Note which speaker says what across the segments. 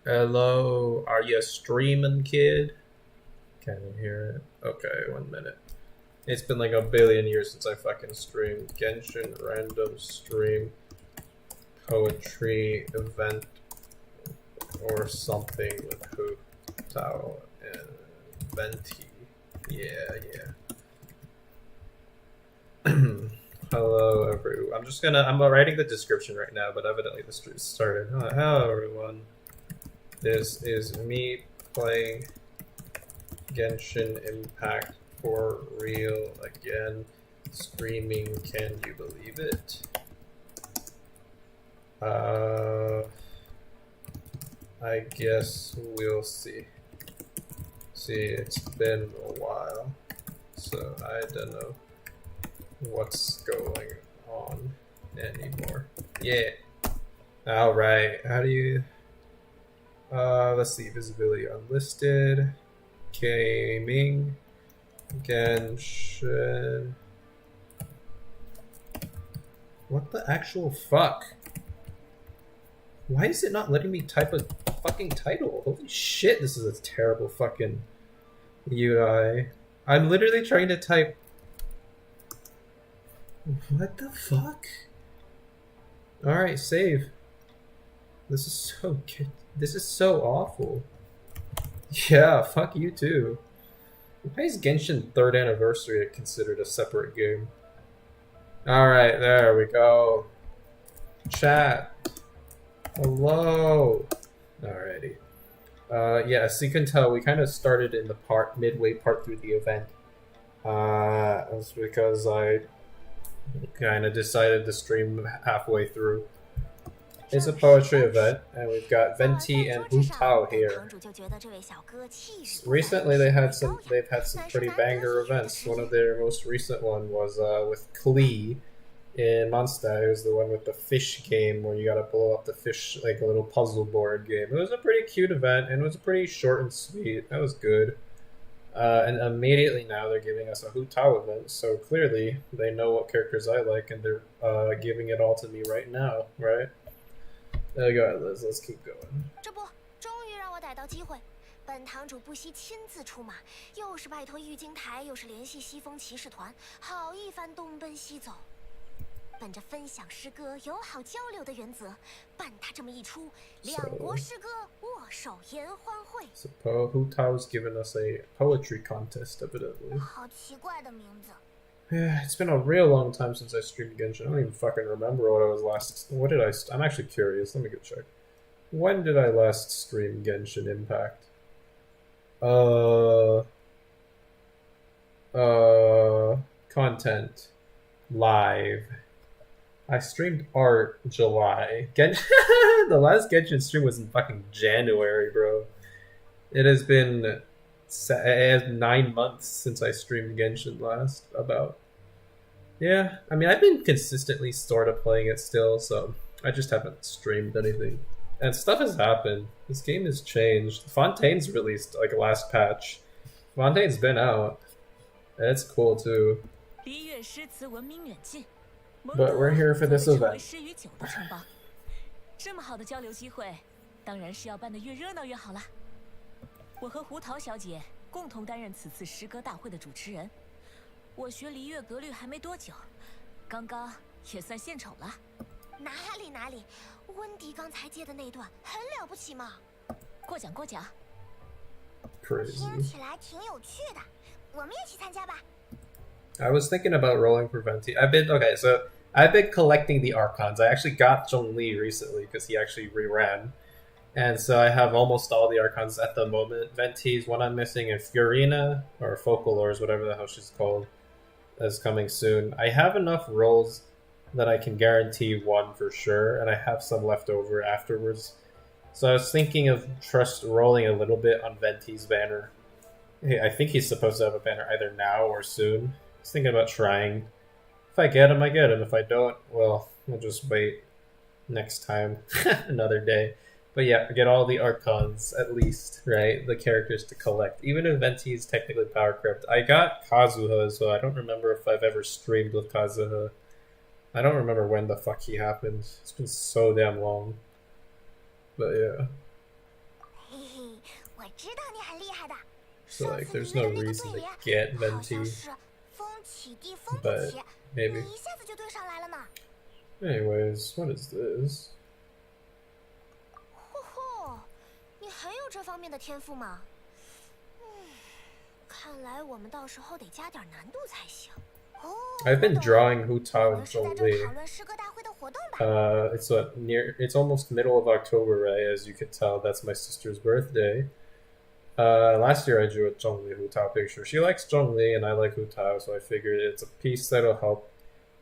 Speaker 1: Hello, are you streaming, kid? Can you hear it? Okay, 1 minute. It's been like a billion years since I fucking streamed. Genshin, random stream, poetry, event, or something with Hu Tao and Venti. Yeah. Hello, everyone. I'm writing the description right now, but evidently the stream started. Hello, everyone. This is me playing Genshin Impact for real again. Streaming, can you believe it? I guess we'll see. See, it's been a while, so I don't know what's going on anymore. Yeah. Alright, how do you... let's see, visibility unlisted. Gaming. Genshin. What the actual fuck? Why is it not letting me type a fucking title? Holy shit, this is a terrible fucking UI. I'm literally trying to type... What the fuck? Alright, save. This is so good. This is so awful. Yeah, fuck you too. Why is Genshin 3rd anniversary considered a separate game? Alright, there we go. Chat. Hello. Alrighty. Yeah, so you can tell we kind of started in the midway part through the event. That's because I kind of decided to stream halfway through. It's a poetry event, and we've got Venti and Hu Tao here. Recently, they've had some pretty banger events. One of their most recent one was with Klee in Mondstadt. It was the one with the fish game where you gotta blow up the fish like a little puzzle board game. It was a pretty cute event, and it was pretty short and sweet. That was good. And immediately now they're giving us a Hu Tao event, so clearly they know what characters I like, and they're giving it all to me right now, right? There you go, Liz. Let's keep going.
Speaker 2: 这不，终于让我逮到机会，本堂主不惜亲自出马，又是拜托玉京台，又是联系西风骑士团，好一番东奔西走。本着分享诗歌、友好交流的原则，办他这么一出两国诗歌握手言欢会。
Speaker 1: So Hu Tao's given us a poetry contest, evidently.
Speaker 2: 好奇怪的名字。
Speaker 1: Yeah, it's been a real long time since I streamed Genshin. I don't even fucking remember what I was last... What did I... I'm actually curious. Let me go check. When did I last stream Genshin Impact? Content. Live. I streamed art July. Genshin... The last Genshin stream was in fucking January, bro. It has been 9 months since I streamed Genshin last, about. Yeah, I mean, I've been consistently sort of playing it still, so I just haven't streamed anything. And stuff has happened. This game has changed. Fontaine's released, like, last patch. Fontaine's been out. It's cool, too. But we're here for this event.
Speaker 3: 这么好的交流机会，当然是要办得越热闹越好啦。我和胡桃小姐共同担任此次诗歌大会的主持人。我学璃月格律还没多久，刚刚也算献丑了。
Speaker 2: 哪里，温迪刚才接的那段很了不起嘛。
Speaker 3: 过奖过奖。
Speaker 2: 听起来挺有趣的，我们一起参加吧。
Speaker 1: I was thinking about rolling for Venti. I've been collecting the Archons. I actually got Zhongli recently because he actually reran. And so I have almost all the Archons at the moment. Venti's one I'm missing, and Furina, or Focalors, whatever the hell she's called, is coming soon. I have enough rolls that I can guarantee one for sure, and I have some left over afterwards. So I was thinking of rolling a little bit on Venti's banner. Hey, I think he's supposed to have a banner either now or soon. I was thinking about trying. If I get him, I get him. If I don't, well, we'll just wait next time. Another day. But yeah, get all the Archons, at least, right? The characters to collect. Even if Venti is technically power crept. I got Kazuha as well. I don't remember if I've ever streamed with Kazuha. I don't remember when the fuck he happened. It's been so damn long. But yeah.
Speaker 2: 我知道你很厉害的。
Speaker 1: So
Speaker 2: 上
Speaker 1: like
Speaker 2: 次
Speaker 1: there's
Speaker 2: 你遇
Speaker 1: no
Speaker 2: 的那个
Speaker 1: reason
Speaker 2: 对
Speaker 1: to
Speaker 2: 联
Speaker 1: get
Speaker 2: 好像
Speaker 1: venti,
Speaker 2: 是风起地风不
Speaker 1: but
Speaker 2: 起，
Speaker 1: maybe.
Speaker 2: 你一下子就对上来了呢。
Speaker 1: Anyways, what is this?
Speaker 2: 嚯嚯，你很有这方面的天赋嘛。看来我们到时候得加点难度才行。哦，
Speaker 1: I've been
Speaker 2: 我懂了，
Speaker 1: drawing
Speaker 2: 你
Speaker 1: Hutao
Speaker 2: 们
Speaker 1: and
Speaker 2: 是在这
Speaker 1: Zhongli.
Speaker 2: 讨论诗歌大会的活动吧？
Speaker 1: It's what near. It's almost middle of October, right? As you can tell, that's my sister's birthday. Last year I drew a Zhongli Hutao picture. She likes Zhongli and I like Hutao, so I figured it's a piece that'll help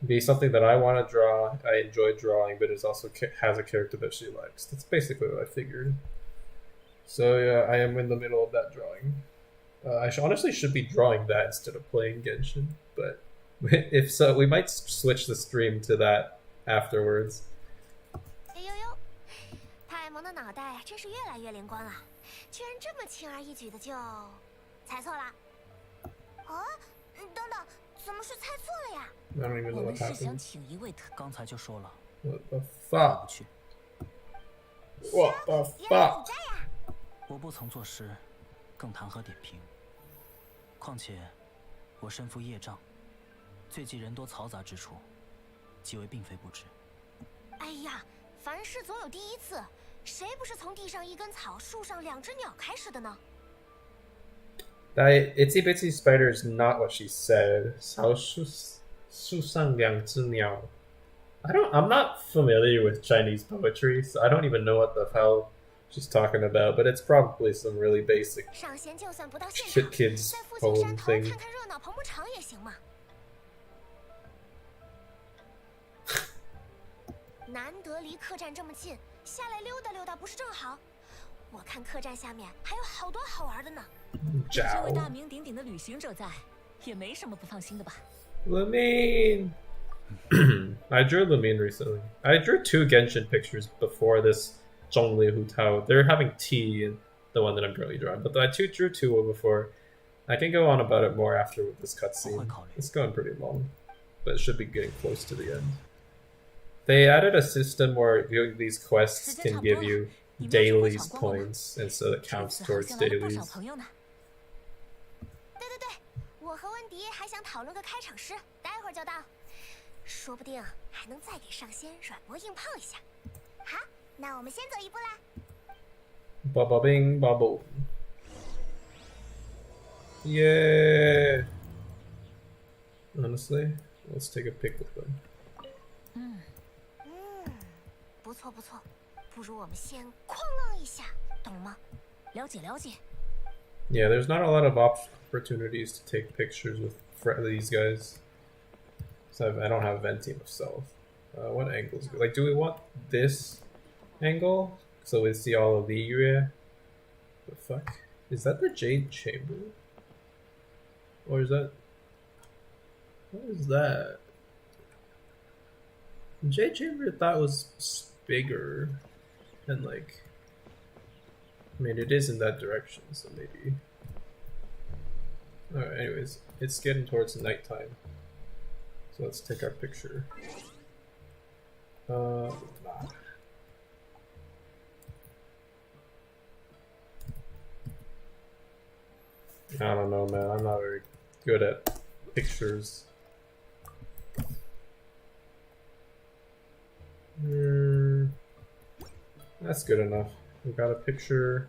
Speaker 1: be something that I want to draw. I enjoy drawing, but it also has a character that she likes. That's basically what I figured. So yeah, I am in the middle of that drawing. I honestly should be drawing that instead of playing Genshin, but if so, we might switch the stream to that afterwards.
Speaker 2: 哎呦呦，派蒙的脑袋真是越来越灵光了，居然这么轻而易举的就猜错了。啊，等等，怎么是猜错了呀？
Speaker 1: I don't even
Speaker 3: 我
Speaker 1: know
Speaker 3: 们
Speaker 1: what
Speaker 3: 是想
Speaker 1: happened.
Speaker 3: 请一位特，
Speaker 4: 刚才就说了，
Speaker 1: What the
Speaker 4: 不
Speaker 1: fuck?
Speaker 4: 去。
Speaker 1: What the
Speaker 2: 原来
Speaker 1: fuck?
Speaker 2: 你在呀！
Speaker 4: 我不曾作诗，更谈何点评？况且，我身负业障，最忌人多嘈杂之处，即为并非不知。
Speaker 2: 哎呀，凡事总有第一次，谁不是从地上一根草、树上两只鸟开始的呢？
Speaker 1: That itsy bitsy spider is not what she said. 草树上两只鸟. I'm not familiar with Chinese poetry, so I don't even know what the hell she's talking about, but it's probably some really basic
Speaker 2: 上仙就算不到现
Speaker 1: shit
Speaker 2: 场，
Speaker 1: kids
Speaker 2: 在父亲山
Speaker 1: poem
Speaker 2: 头
Speaker 1: thing.
Speaker 2: 看看热闹、捧捧场也行嘛。难得离客栈这么近，下来溜达溜达不是正好？我看客栈下面还有好多好玩的呢。
Speaker 3: 有这位
Speaker 1: Zhao.
Speaker 3: 大名鼎鼎的旅行者在，也没什么不放心的吧？
Speaker 1: Lamine! I drew Lamine recently. I drew 2 Genshin pictures before this Zhongli Hutao. They're having tea in the one that I'm currently drawing, but I drew 2 before. I can go on about it more after with this cutscene. It's going pretty long, but it should be getting close to the end. They added a system where doing these quests can give you dailies points, and so it
Speaker 3: 这
Speaker 1: counts
Speaker 3: 次好
Speaker 1: towards
Speaker 3: 像来了不少
Speaker 1: dailies.
Speaker 3: 朋友呢。
Speaker 2: 对对对，我和温迪还想讨论个开场诗，待会儿就到，说不定还能再给上仙软磨硬泡一下。好，那我们先走一步啦。
Speaker 1: Bubba bing bubble. Yeah. Honestly, let's take a pic with them.
Speaker 2: 不错不错，不如我们先哐啷一下，懂吗？
Speaker 3: 了解了解。
Speaker 1: Yeah, there's not a lot of opportunities to take pictures with these guys. So I don't have venti myself. What angles? Like, do we want this angle so we see all of the area? The fuck is that? The Jade Chamber, or is that? What is that? The Jade Chamber I thought was bigger, and like. I mean, it is in that direction, so maybe. Alright, anyways, it's getting towards nighttime. So let's take our picture. Nah. I don't know, man. I'm not very good at pictures. That's good enough. We got a picture.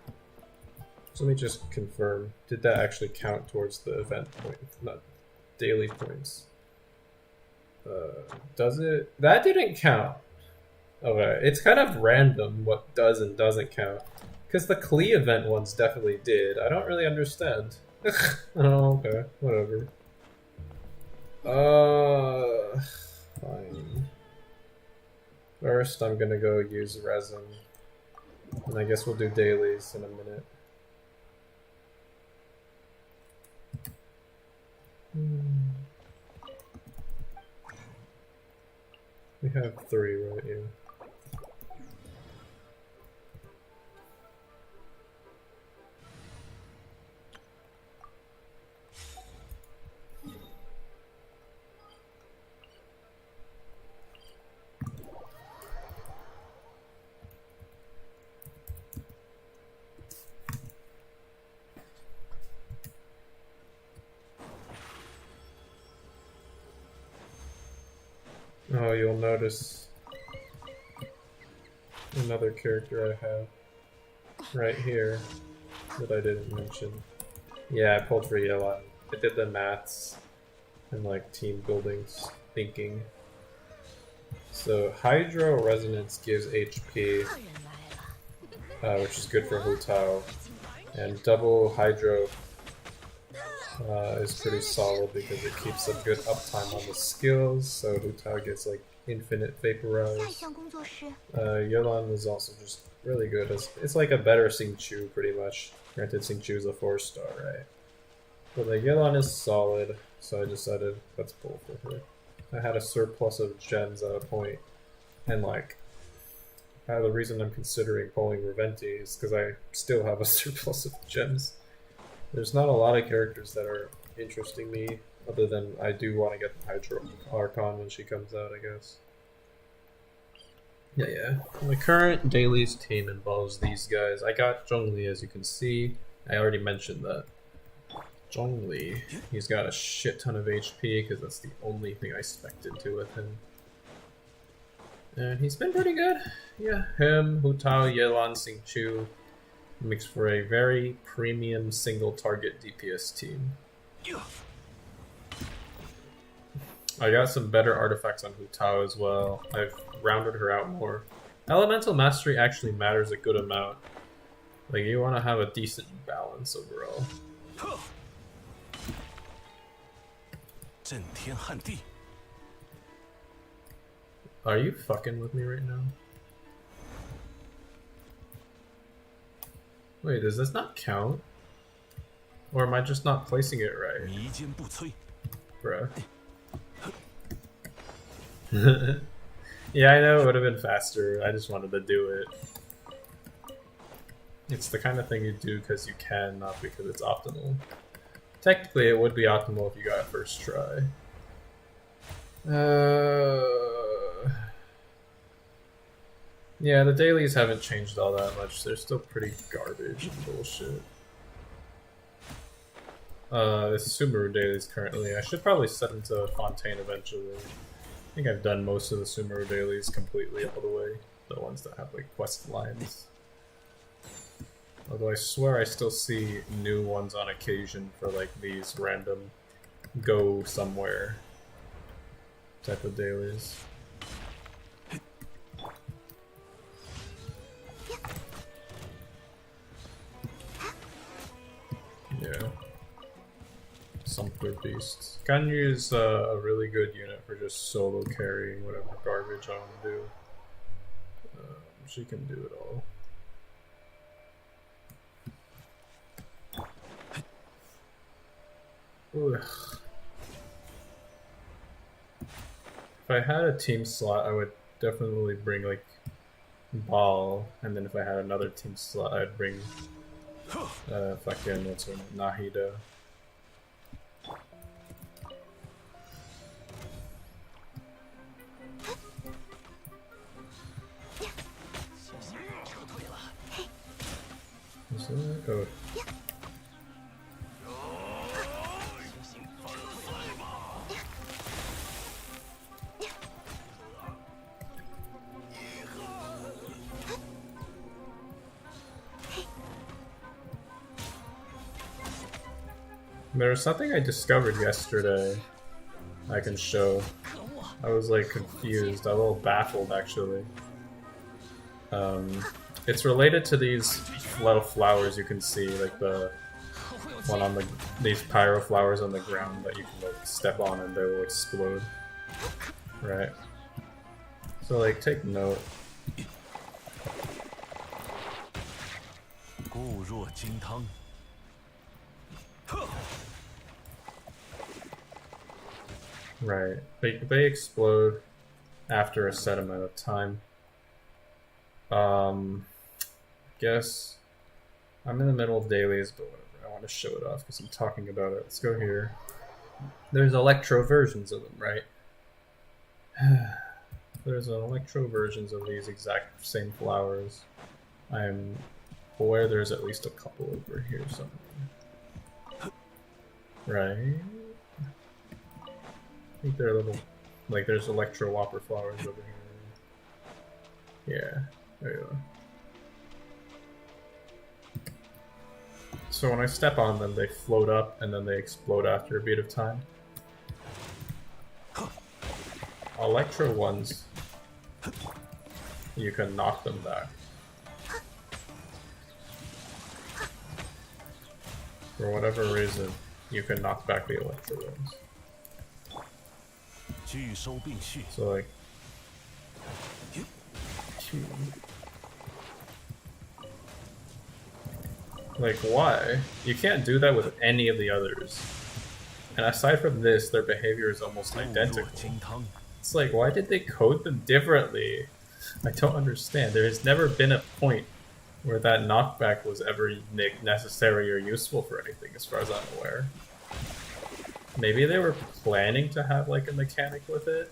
Speaker 1: So let me just confirm. Did that actually count towards the event point? Not daily points. Does it? That didn't count. Okay, it's kind of random what does and doesn't count. Because the Klee event ones definitely did. I don't really understand. Oh, okay. Whatever. Fine. First, I'm gonna go use resin. And I guess we'll do dailies in a minute. We have 3 right here. Oh, you'll notice another character I have right here that I didn't mention. Yeah, I pulled for Yelan. I did the maths and like team building thinking. So Hydro Resonance gives HP, which is good for Hu Tao, and double Hydro is pretty solid because it keeps a good uptime on the skills, so Hu Tao gets like infinite vaporize. Yelan is also just really good. It's like a better Xingqiu pretty much. Granted, Xingqiu is a 4-star, right? But the Yelan is solid, so I decided let's pull for her. I had a surplus of gems at a point, and like the reason I'm considering pulling Reventi is because I still have a surplus of gems. There's not a lot of characters that are interesting me, other than I do want to get the Hydro Archon when she comes out, I guess. Yeah. The current dailies team involves these guys. I got Zhongli, as you can see. I already mentioned that. Zhongli, he's got a shit ton of HP because that's the only thing I spec'd into with him. And he's been pretty good. Yeah, him, Hu Tao, Yelan, Xingqiu makes for a very premium single target DPS team. I got some better artifacts on Hu Tao as well. I've rounded her out more. Elemental Mastery actually matters a good amount. Like, you want to have a decent balance overall. Are you fucking with me right now? Wait, does this not count? Or am I just not placing it right? Bruh. Yeah, I know it would have been faster. I just wanted to do it. It's the kind of thing you do because you can, not because it's optimal. Technically, it would be optimal if you got it first try. Yeah, the dailies haven't changed all that much. They're still pretty garbage and bullshit. This Sumeru dailies currently. I should probably set them to Fontaine eventually. I think I've done most of the Sumeru dailies completely all the way. The ones that have like quest lines. Although I swear I still see new ones on occasion for like these random go somewhere type of dailies. Yeah. Sumpter Beasts. Ganyu is a really good unit for just solo carrying whatever garbage I want to do. She can do it all. Ugh. If I had a team slot, I would definitely bring like Ball, and then if I had another team slot, I'd bring fucking what's her name, Nahida. Is that? Oh. There's something I discovered yesterday I can show. I was like confused, a little baffled actually. It's related to these little flowers you can see, like the one on these pyro flowers on the ground that you can like step on and they will explode. Right. So like take note. Right. They explode after a set amount of time. Guess I'm in the middle of dailies, but whatever. I want to show it off because I'm talking about it. Let's go here. There's electro versions of them, right? There's an electro versions of these exact same flowers. I'm aware there's at least a couple over here somewhere. Right? I think they're a little Like there's Electro Whopper flowers over here. Yeah, there you are. So when I step on them, they float up and then they explode after a bit of time. Electro ones, you can knock them back. For whatever reason, you can knock back the Electro ones. So like... Like, why? You can't do that with any of the others. And aside from this, their behavior is almost identical. It's like, why did they code them differently? I don't understand. There has never been a point where that knockback was ever necessary or useful for anything, as far as I'm aware. Maybe they were planning to have, like, a mechanic with it?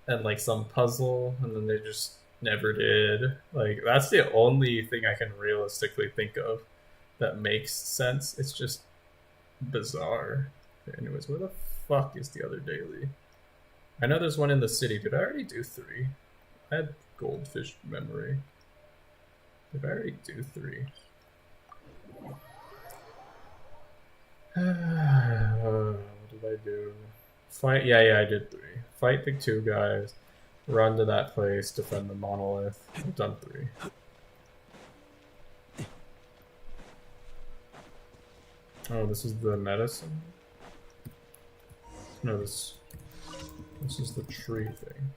Speaker 1: And, like, some puzzle, and then they just never did. Like, that's the only thing I can realistically think of that makes sense. It's just bizarre. Anyways, where the fuck is the other daily? I know there's one in the city. Did I already do 3? I had goldfish memory. Did I already do 3? What did I do? Fight? Yeah, I did 3. Fight the 2 guys. Run to that place, defend the monolith. I've done 3. Oh, this is the medicine? No, this is the tree thing.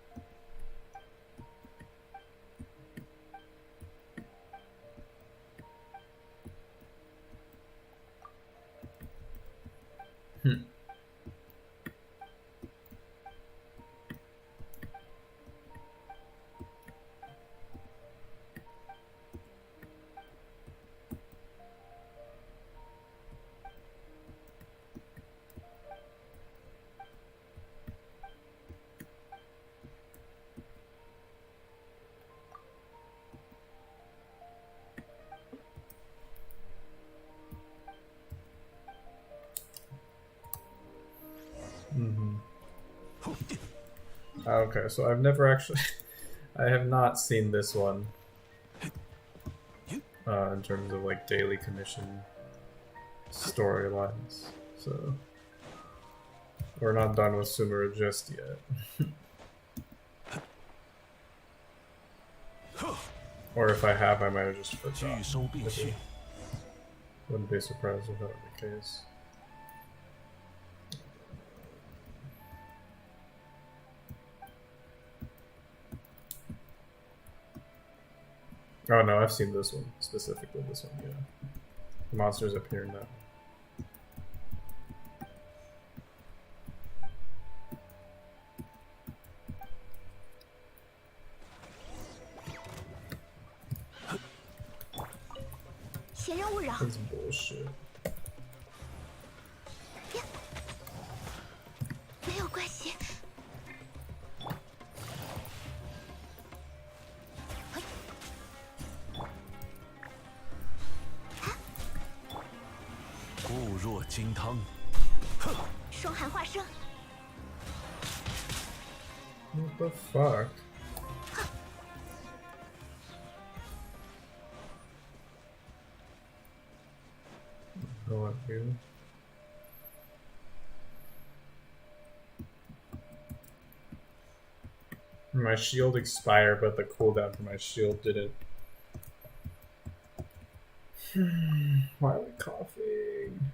Speaker 1: Okay, so I've never actually... I have not seen this one. In terms of, like, daily commission storylines. So... we're not done with Sumera just yet. Or if I have, I might have just forgotten. Wouldn't be surprised if that were the case. Oh no, I've seen this one. Specifically this one, yeah. The monsters appear in that. That's bullshit.
Speaker 2: 没有关系。
Speaker 5: 固若金汤。
Speaker 2: 霜寒化生。
Speaker 1: What the fuck? No idea. My shield expired, but the cooldown for my shield didn't. Why are we coughing?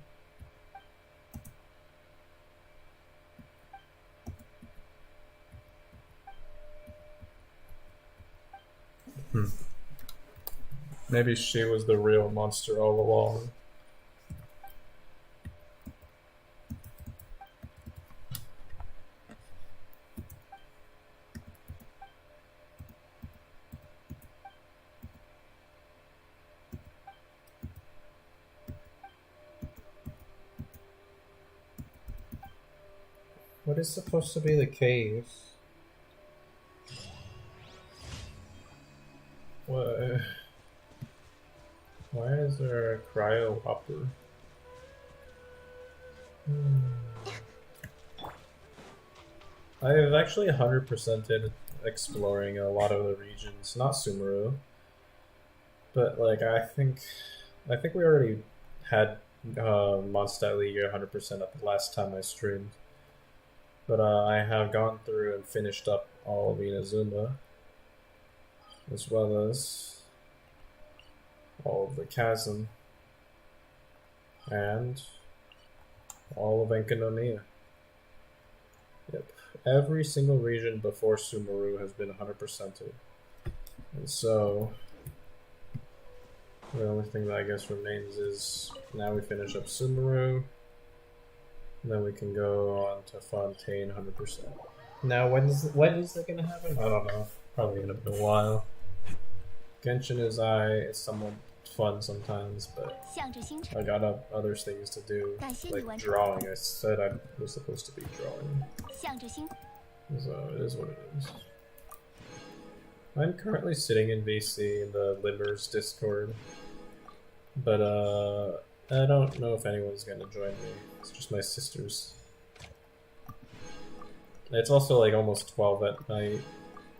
Speaker 1: Maybe she was the real monster all along. What is supposed to be the cave? What? Why is there a cryo hopper? I've actually 100%ed exploring a lot of the regions, not Sumeru, but like I think we already had Mondstadt League 100% at the last time I streamed. But I have gone through and finished up all of Inazuma, as well as all of the Chasm, and all of Enkanomiya. Yep, every single region before Sumeru has been 100%ed. And so, the only thing that I guess remains is now we finish up Sumeru, and then we can go on to Fontaine 100%. Now, when is that gonna happen? I don't know. Probably in a while. Genshin is somewhat fun sometimes, but I got other things to do, like drawing. I said I was supposed to be drawing. So it is what it is. I'm currently sitting in VC in the Limbers Discord, but I don't know if anyone's gonna join me. It's just my sisters. It's also like almost 12 at night,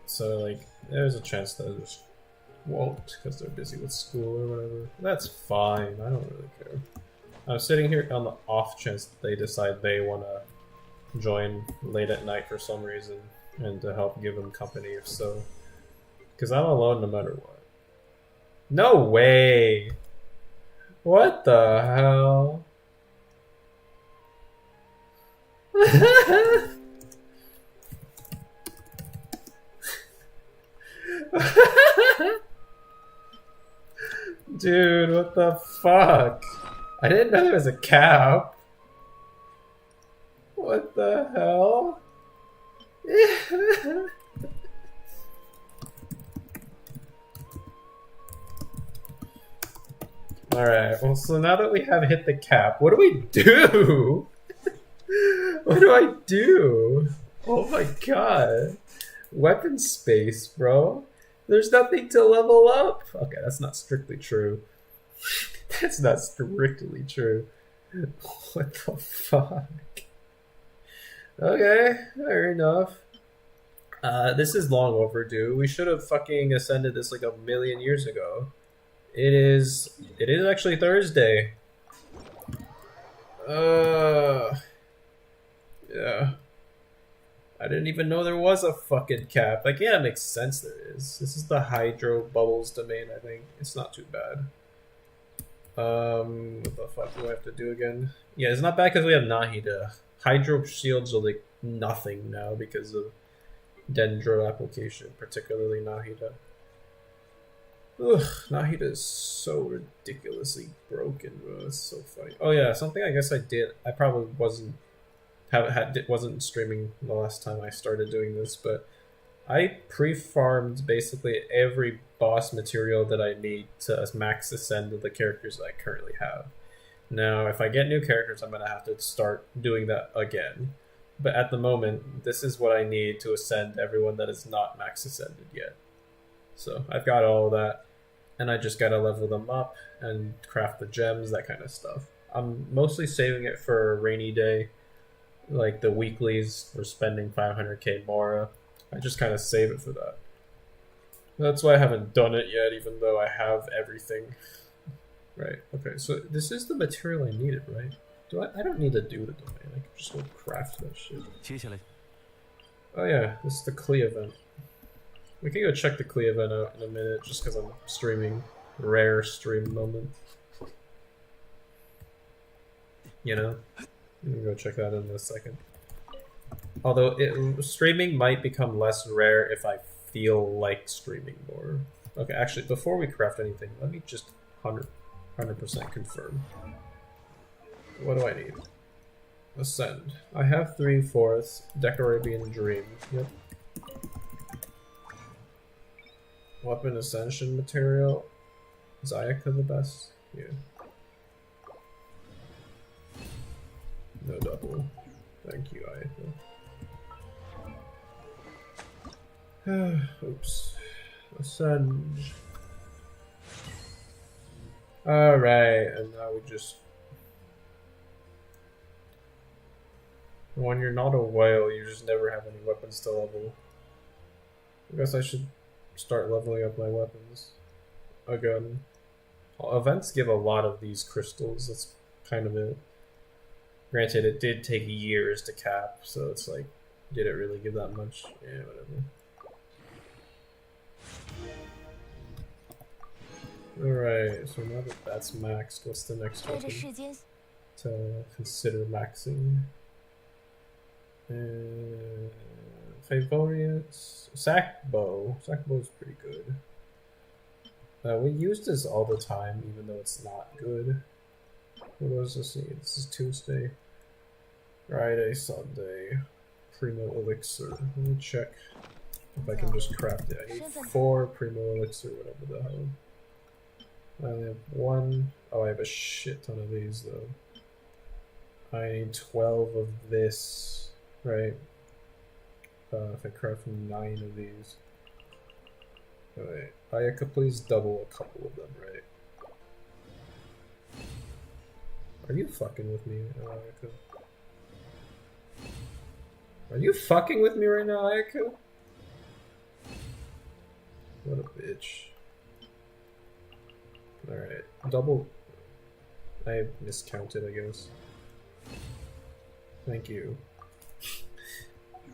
Speaker 1: so like there's a chance that I just won't because they're busy with school or whatever. That's fine. I don't really care. I'm sitting here on the off chance that they decide they want to join late at night for some reason, and to help give them company if so. Because I'm alone no matter what. No way! What the hell? Dude, what the fuck? I didn't know there was a cap. What the hell? Alright, well, so now that we have hit the cap, what do we do? What do I do? Oh my god. Weapon space, bro. There's nothing to level up. Okay, that's not strictly true. That's not strictly true. What the fuck? Okay, fair enough. This is long overdue. We should have fucking ascended this like a million years ago. It is actually Thursday. Yeah. I didn't even know there was a fucking cap. Like, yeah, it makes sense there is. This is the Hydro Bubbles domain, I think. It's not too bad. What the fuck do I have to do again? Yeah, it's not bad because we have Nahida. Hydro shields are like nothing now because of Dendro application, particularly Nahida. Ugh, Nahida is so ridiculously broken, bro. It's so funny. Oh yeah, something I guess I did. I probably wasn't streaming the last time I started doing this, but I pre-farmed basically every boss material that I need to max ascend the characters that I currently have. Now, if I get new characters, I'm gonna have to start doing that again. But at the moment, this is what I need to ascend everyone that is not max ascended yet. So I've got all of that, and I just gotta level them up and craft the gems, that kind of stuff. I'm mostly saving it for a rainy day, like the weeklies for spending 500k Mora. I just kind of save it for that. That's why I haven't done it yet, even though I have everything. Right, okay, so this is the material I needed, right? I don't need to do the domain, I can just go craft that shit. Oh yeah, this is the Klee event. We can go check the Klee event out in a minute, just because I'm streaming. Rare stream moment. You know? We can go check that in a second. Although, streaming might become less rare if I feel like streaming more. Okay, actually, before we craft anything, let me just 100% confirm. What do I need? Ascend. I have 3/4. Decorabian Dream. Yep. Weapon Ascension material. Is Ayaka the best? Yeah. No double. Thank you, Ayaka. Oops. Ascend. Alright, and now we just... When you're not a whale, you just never have any weapons to level. I guess I should start leveling up my weapons again. Events give a lot of these crystals, that's kind of it. Granted, it did take years to cap, so it's like, did it really give that much? Yeah, whatever. Alright, so now that that's maxed, what's the next
Speaker 2: 对这
Speaker 1: weapon
Speaker 2: 世间
Speaker 1: to consider maxing? Favorites. Sackbow. Sackbow's pretty good. We use this all the time, even though it's not good. What does this need? This is Tuesday. Friday, Sunday. Primo Elixir. Let me check if I can just craft it. I need 4 Primo Elixir, whatever the hell. I only have 1. Oh, I have a shit ton of these, though. I need 12 of this, right? If I craft 9 of these. Alright, Ayaka, please double a couple of them, right? Are you fucking with me, Ayaka? Are you fucking with me right now, Ayaka? What a bitch. Alright, double. I miscounted, I guess. Thank you.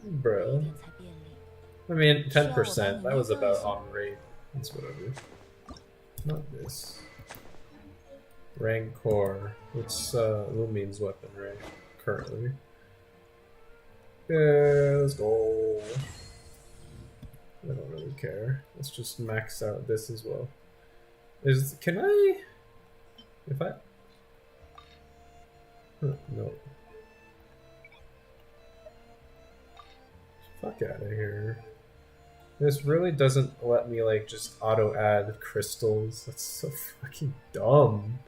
Speaker 1: Bro.
Speaker 3: 才便利。
Speaker 1: I mean, 10%. That was about on rate. That's whatever. Not this. Rancor. It's Lumine's weapon, right? Currently. Yeah, let's go. I don't really care. Let's just max out this as well. Can I? If I? No. Fuck out of here. This really doesn't let me like just auto add crystals. That's so fucking dumb.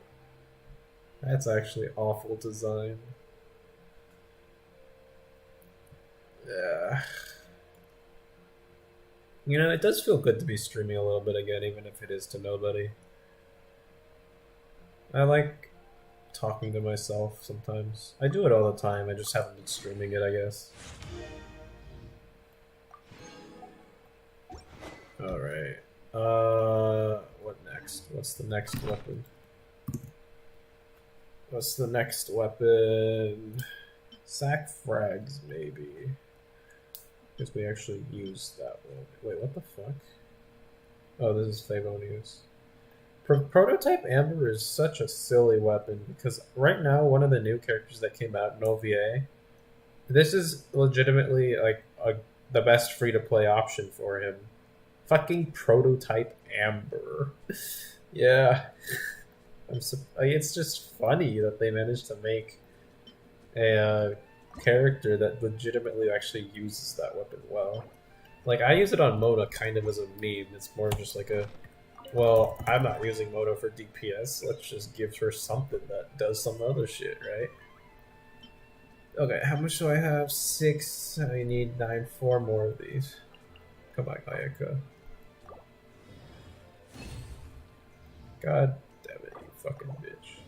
Speaker 1: That's actually awful design. Yeah. You know, it does feel good to be streaming a little bit again, even if it is to nobody. I like talking to myself sometimes. I do it all the time, I just haven't been streaming it, I guess. Alright. What next? What's the next weapon? What's the next weapon? Sack frags, maybe. Because we actually used that one. Wait, what the fuck? Oh, this is Favonius. Prototype Amber is such a silly weapon because right now, one of the new characters that came out, Novier, this is legitimately like the best free-to-play option for him. Fucking Prototype Amber. Yeah. It's just funny that they managed to make a character that legitimately actually uses that weapon well. Like, I use it on Mona kind of as a meme. It's more just like a, well, I'm not using Mona for DPS. Let's just give her something that does some other shit, right? Okay, how much do I have? 6. I need 9. 4 more of these. Come on, Ayaka. God damn it, you fucking bitch.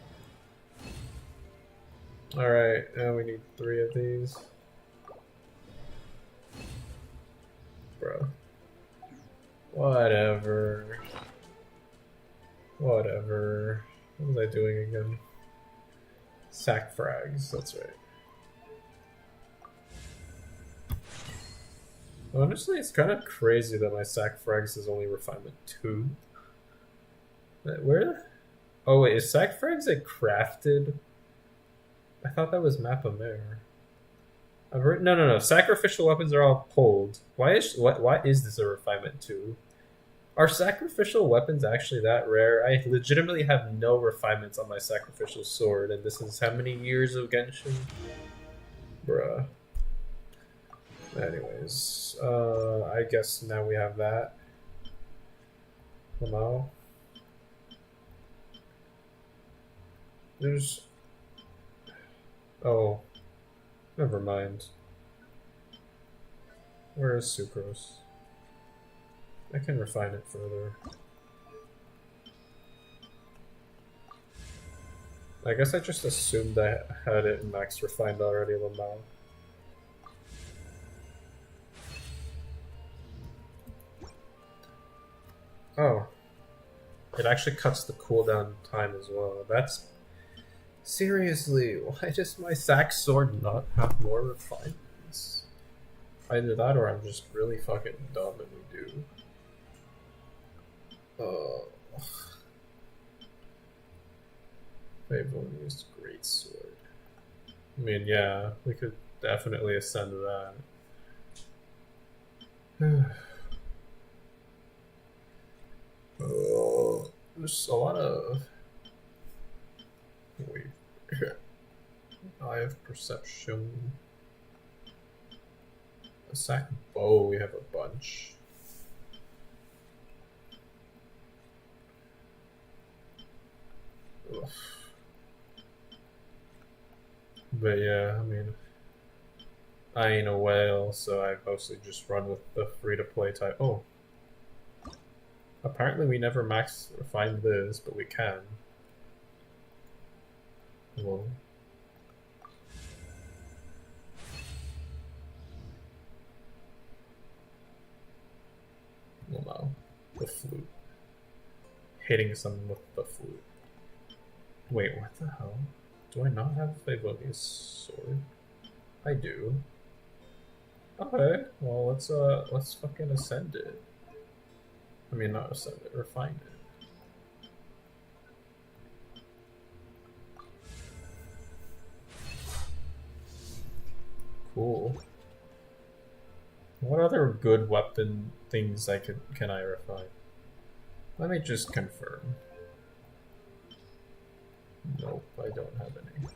Speaker 1: Alright, now we need 3 of these. Bro. Whatever. Whatever. What was I doing again? Sack frags, that's right. Honestly, it's kind of crazy that my sack frags is only refinement 2. Where? Oh wait, is sack frags like crafted? I thought that was map of mare. No. Sacrificial weapons are all pulled. Why is this a refinement 2? Are sacrificial weapons actually that rare? I legitimately have no refinements on my sacrificial sword, and this is how many years of Genshin? Bruh. Anyways, I guess now we have that. Hello? There's... Oh. Never mind. Where is sucrose? I can refine it further. I guess I just assumed I had it max refined already, Lamau. It actually cuts the cooldown time as well. That's seriously, why does my Sax sword not have more refinements? Either that or I'm just really fucking dumb and we do. Favonius great sword. I mean, yeah, we could definitely ascend that. There's a lot of. Wait. Eye of perception. A sack bow, we have a bunch. Ugh. But yeah, I mean, I ain't a whale, so I mostly just run with the free-to-play type. Oh. Apparently we never max find this, but we can. Whoa. Well, no. The flute. Hitting someone with the flute. Wait, what the hell? Do I not have Favonius sword? I do. Okay, well let's fucking ascend it. I mean, not ascend it, refine it. Cool. What other good weapon things can I refine? Let me just confirm. Nope, I don't have any.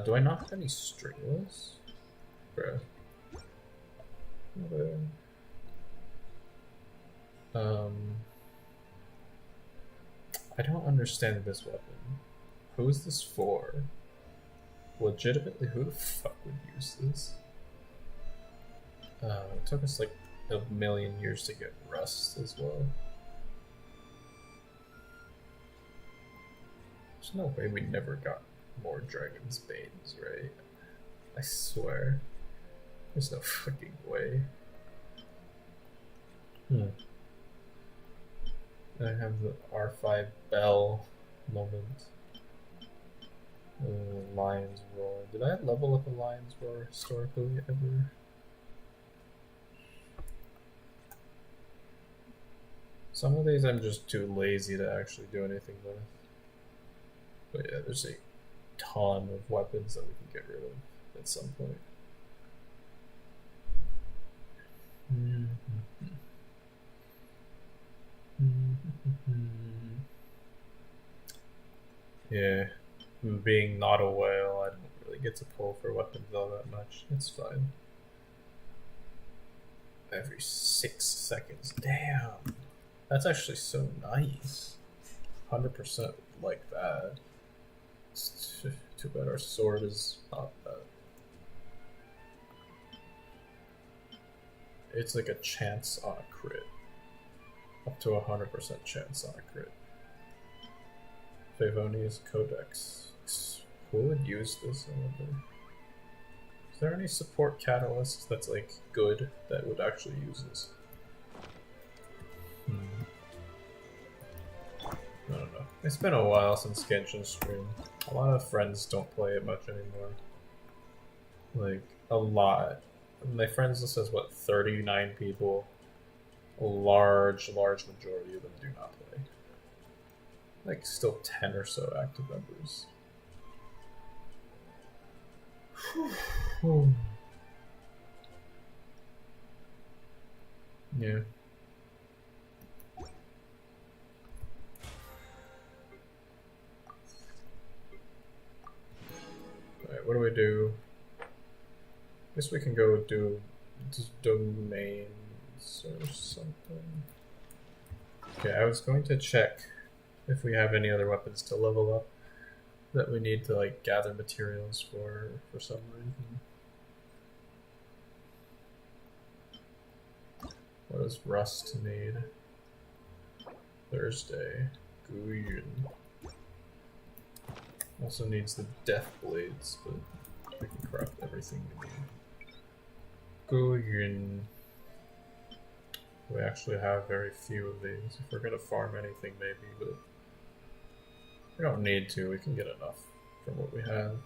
Speaker 1: Do I not have any stringless? Bruh. Okay. I don't understand this weapon. Who is this for? Legitimately, who the fuck would use this? It took us like a million years to get rust as well. There's no way we never got more Dragon's Banes, right? I swear. There's no fucking way. I have the R5 Bell moment. Lion's Roar. Did I level up a Lion's Roar historically ever? Some of these I'm just too lazy to actually do anything with. But yeah, there's a ton of weapons that we can get rid of at some point. Yeah, being not a whale, I don't really get to pull for weapons all that much. It's fine. Every 6 seconds. Damn. That's actually so nice. 100% like that. It's too bad our sword is not that. It's like a chance on a crit. Up to 100% chance on a crit. Favonius Codex. Who would use this, I wonder? Is there any support catalyst that's like good that would actually use this? I don't know. It's been a while since Genshin stream. A lot of friends don't play it much anymore. Like, a lot. My friends list has, what, 39 people? A large majority of them do not play. Like, still 10 or so active members. Yeah. Alright, what do we do? Guess we can go do domains or something. Okay, I was going to check if we have any other weapons to level up that we need to like gather materials for some reason. What does Rust need? Thursday. Guyon. Also needs the Death Blades, but we can craft everything we need. Guyon. We actually have very few of these. If we're gonna farm anything, maybe, but we don't need to. We can get enough from what we have.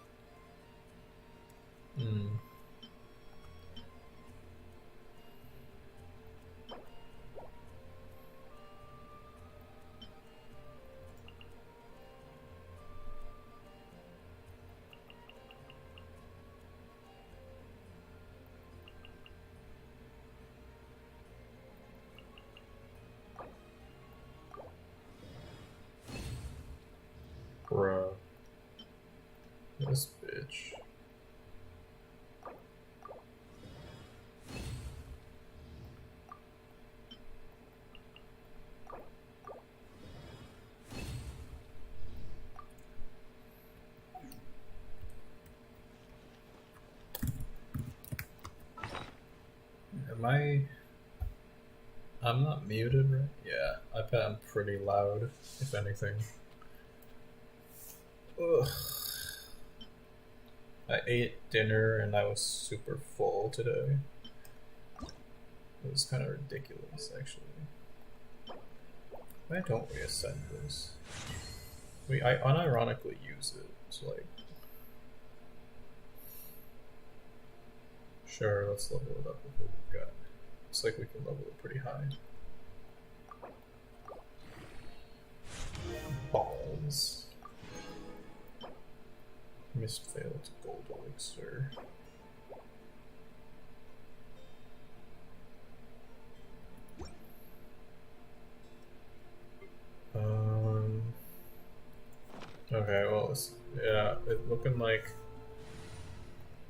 Speaker 1: Bruh. This bitch. I'm not muted, right? Yeah, I bet I'm pretty loud, if anything. Ugh. I ate dinner and I was super full today. It was kind of ridiculous, actually. Why don't we ascend this? I unironically use it. It's like, sure, let's level it up with what we've got. Looks like we can level it pretty high. Balls. Mist failed to gold elixir. Okay, well, yeah, it's looking like.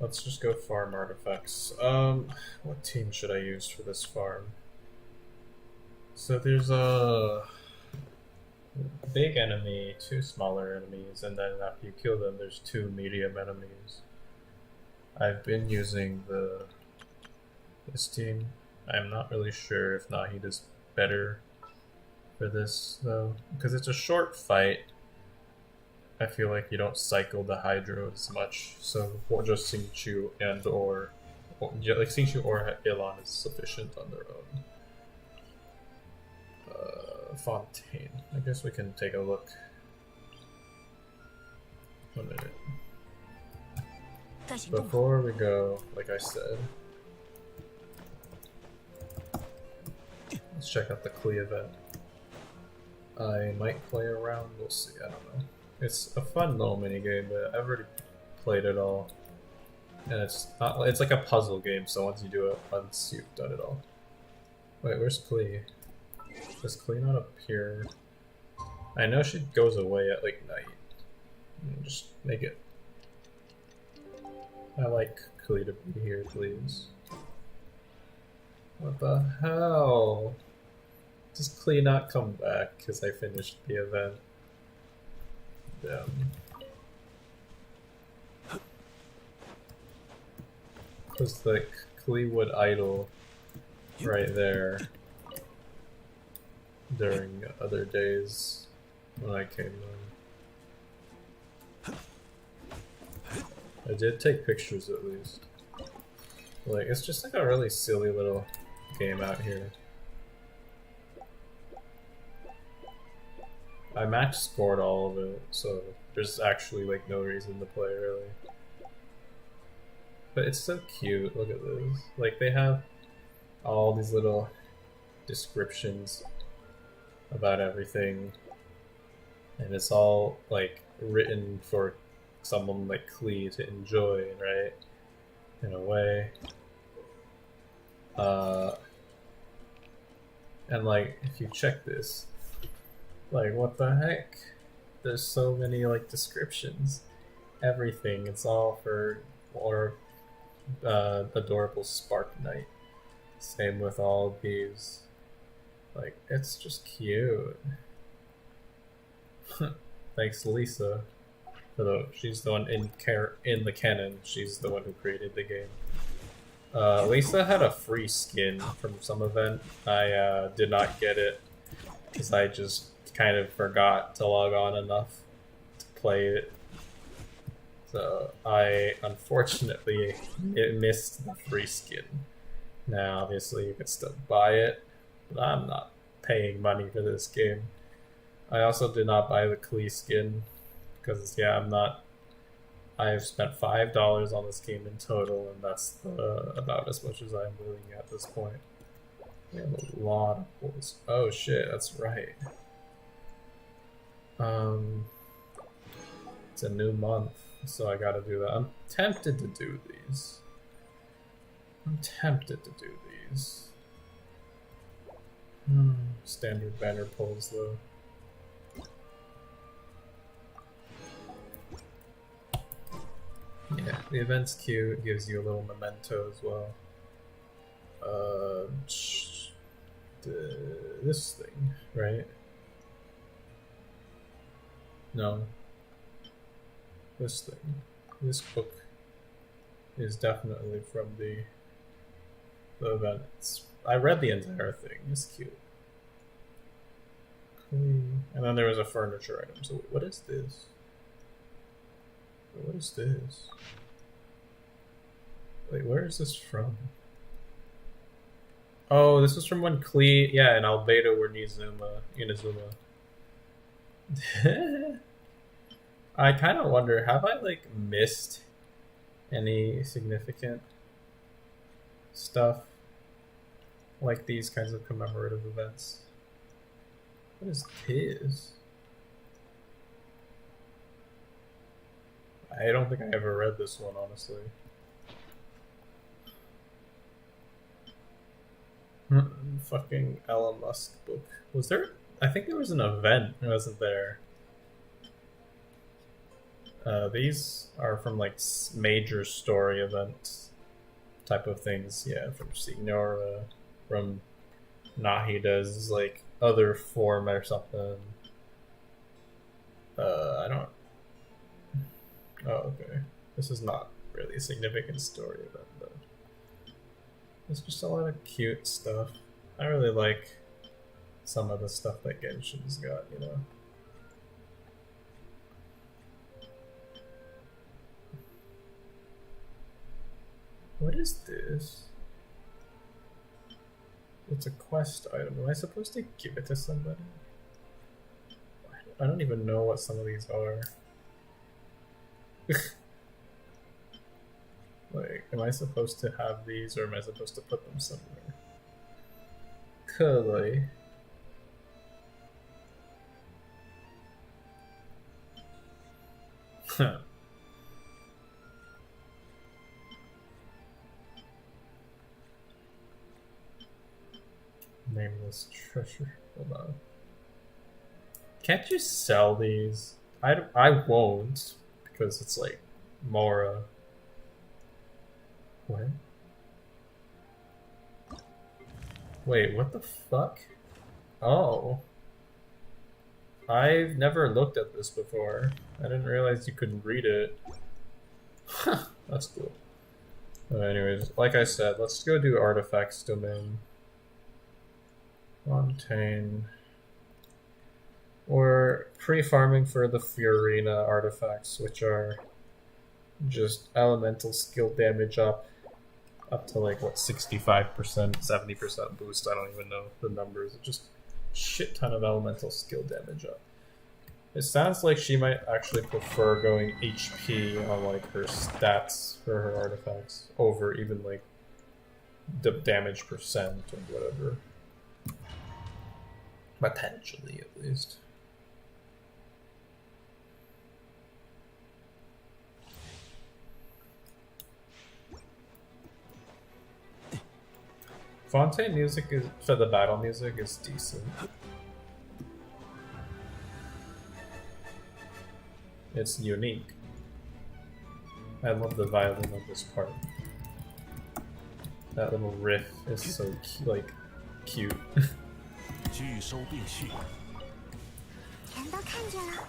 Speaker 1: Let's just go farm artifacts. What team should I use for this farm? So there's a big enemy, 2 smaller enemies, and then after you kill them, there's 2 medium enemies. I've been using this team. I'm not really sure if Nahid is better for this though, because it's a short fight. I feel like you don't cycle the Hydro as much, so just Xingqiu and or like Xingqiu or Ilan is sufficient on their own. Fontaine. I guess we can take a look. 1 minute. Before we go, like I said, let's check out the Klee event. I might play around, we'll see, I don't know. It's a fun little mini game, but I've already played it all. And it's like a puzzle game, so once you do it once, you've done it all. Wait, where's Klee? Does Klee not appear? I know she goes away at like night. Just make it. I like Klee to be here, please. What the hell? Does Klee not come back because I finished the event? Damn. Because like Klee would idle right there during other days when I came in. I did take pictures at least. Like, it's just like a really silly little game out here. I match scored all of it, so there's actually like no reason to play really. But it's so cute, look at this. Like, they have all these little descriptions about everything, and it's all like written for someone like Klee to enjoy, right? In a way. And like, if you check this, like, what the heck? There's so many like descriptions. Everything. It's all for adorable Spark Knight. Same with all of these. Like, it's just cute. Thanks, Lisa. She's the one in the canon. She's the one who created the game. Lisa had a free skin from some event. I did not get it because I just kind of forgot to log on enough to play it. So I unfortunately missed the free skin. Now, obviously, you can still buy it, But I'm not paying money for this game. I also did not buy the Klee skin because yeah, I'm not. I've spent $5 on this game in total, and that's about as much as I'm willing at this point. We have a lot of pulls. Oh shit, that's right. It's a new month, so I gotta do that. I'm tempted to do these. Standard banner pulls though. Yeah, the event's cute. It gives you a little memento as well. This thing, right? No. This thing. This book is definitely from the event. I read the entire thing. It's cute. And then there was a furniture item. So what is this? What is this? Wait, where is this from? Oh, this is from when Klee, yeah, and Albedo were Inazuma. I kind of wonder, have I like missed any significant stuff like these kinds of commemorative events? What is this? I don't think I ever read this one, honestly. Fucking Elon Musk book. Was there? I think there was an event, wasn't there? These are from like major story events type of things. Yeah, from Signora, from Nahida's like other form or something. I don't. Oh, okay. This is not really a significant story event, though. There's just a lot of cute stuff. I really like some of the stuff that Genshin's got, you know? What is this? It's a quest item. Am I supposed to give it to somebody? I don't even know what some of these are. Like, am I supposed to have these or am I supposed to put them somewhere? Could I? Nameless treasure. Hold on. Can't you sell these? I won't, because it's like Mora. What? Wait, what the fuck? Oh. I've never looked at this before. I didn't realize you could read it. That's cool. Anyways, like I said, let's go do Artifacts Domain. Fontaine. We're pre-farming for the Fiorina artifacts, which are just elemental skill damage up to like what 65%, 70% boost. I don't even know the numbers. Just shit ton of elemental skill damage up. It sounds like she might actually prefer going HP on like her stats for her artifacts over even like the damage percent or whatever. Potentially, at least. Fontaine music is for the battle music is decent. It's unique. I love the violin of this part. That little riff is so cute.
Speaker 5: 拒收并蓄，
Speaker 2: 全都看见了。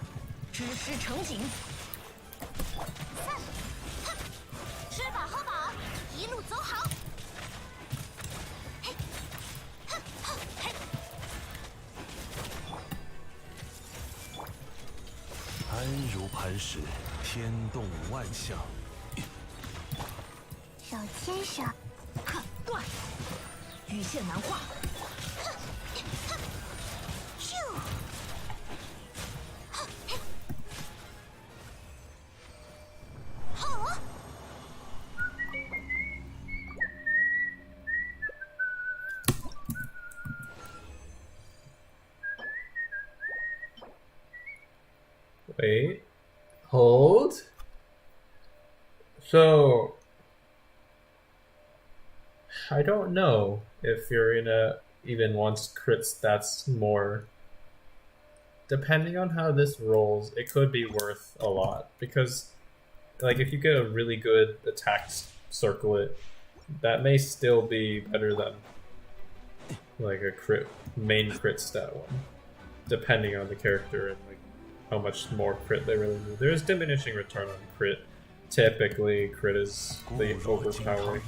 Speaker 3: 知识成景，
Speaker 2: 吃饱喝饱，一路走好。嘿，哼，嘿，
Speaker 5: 安如磐石，天动万象。
Speaker 2: 手牵手，
Speaker 3: 断，羽线难画。
Speaker 1: Wait. Hold. So I don't know if Furina even wants crit stats more. Depending on how this rolls, it could be worth a lot because, like, if you get a really good attack circlet, that may still be better than like a main crit stat one, depending on the character and like how much more crit they really do. There's diminishing return on crit. Typically, crit is the overpowering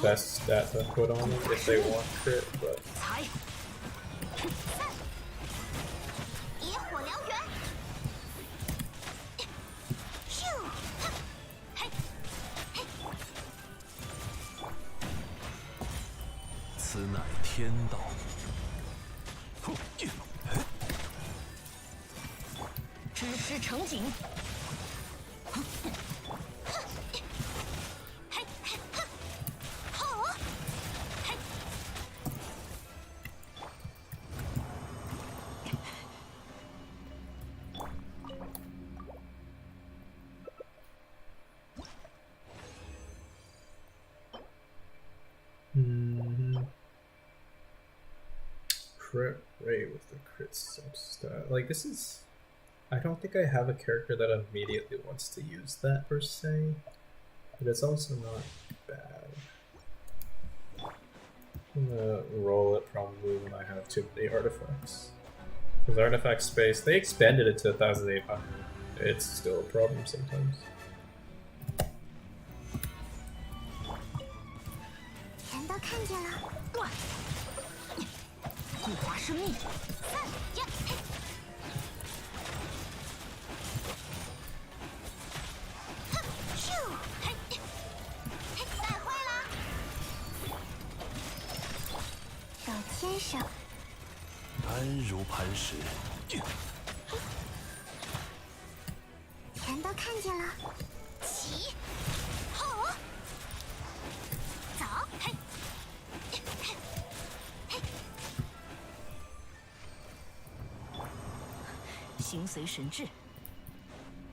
Speaker 1: best stat to put on them if they want crit, but
Speaker 2: 野火燎原，咻，哼，嘿，嘿，
Speaker 5: 此乃天道。
Speaker 3: 知识成景。
Speaker 2: 嘿，嘿，哼，好，嘿，
Speaker 1: Crit rate with the crit substat. Like, this is. I don't think I have a character that immediately wants to use that per se, but it's also not bad. I'm gonna roll it probably when I have too many artifacts. Because artifact space, they expanded it to 1,800. It's still a problem sometimes.
Speaker 2: 全都看见了，
Speaker 3: 断。固化生命。
Speaker 2: 3、呀，嘿，哼，咻，嘿，嘿，带坏了，手牵手，
Speaker 5: 安如磐石。
Speaker 2: 全都看见了，起，好，走，嘿，嘿，嘿。
Speaker 3: 形随神智，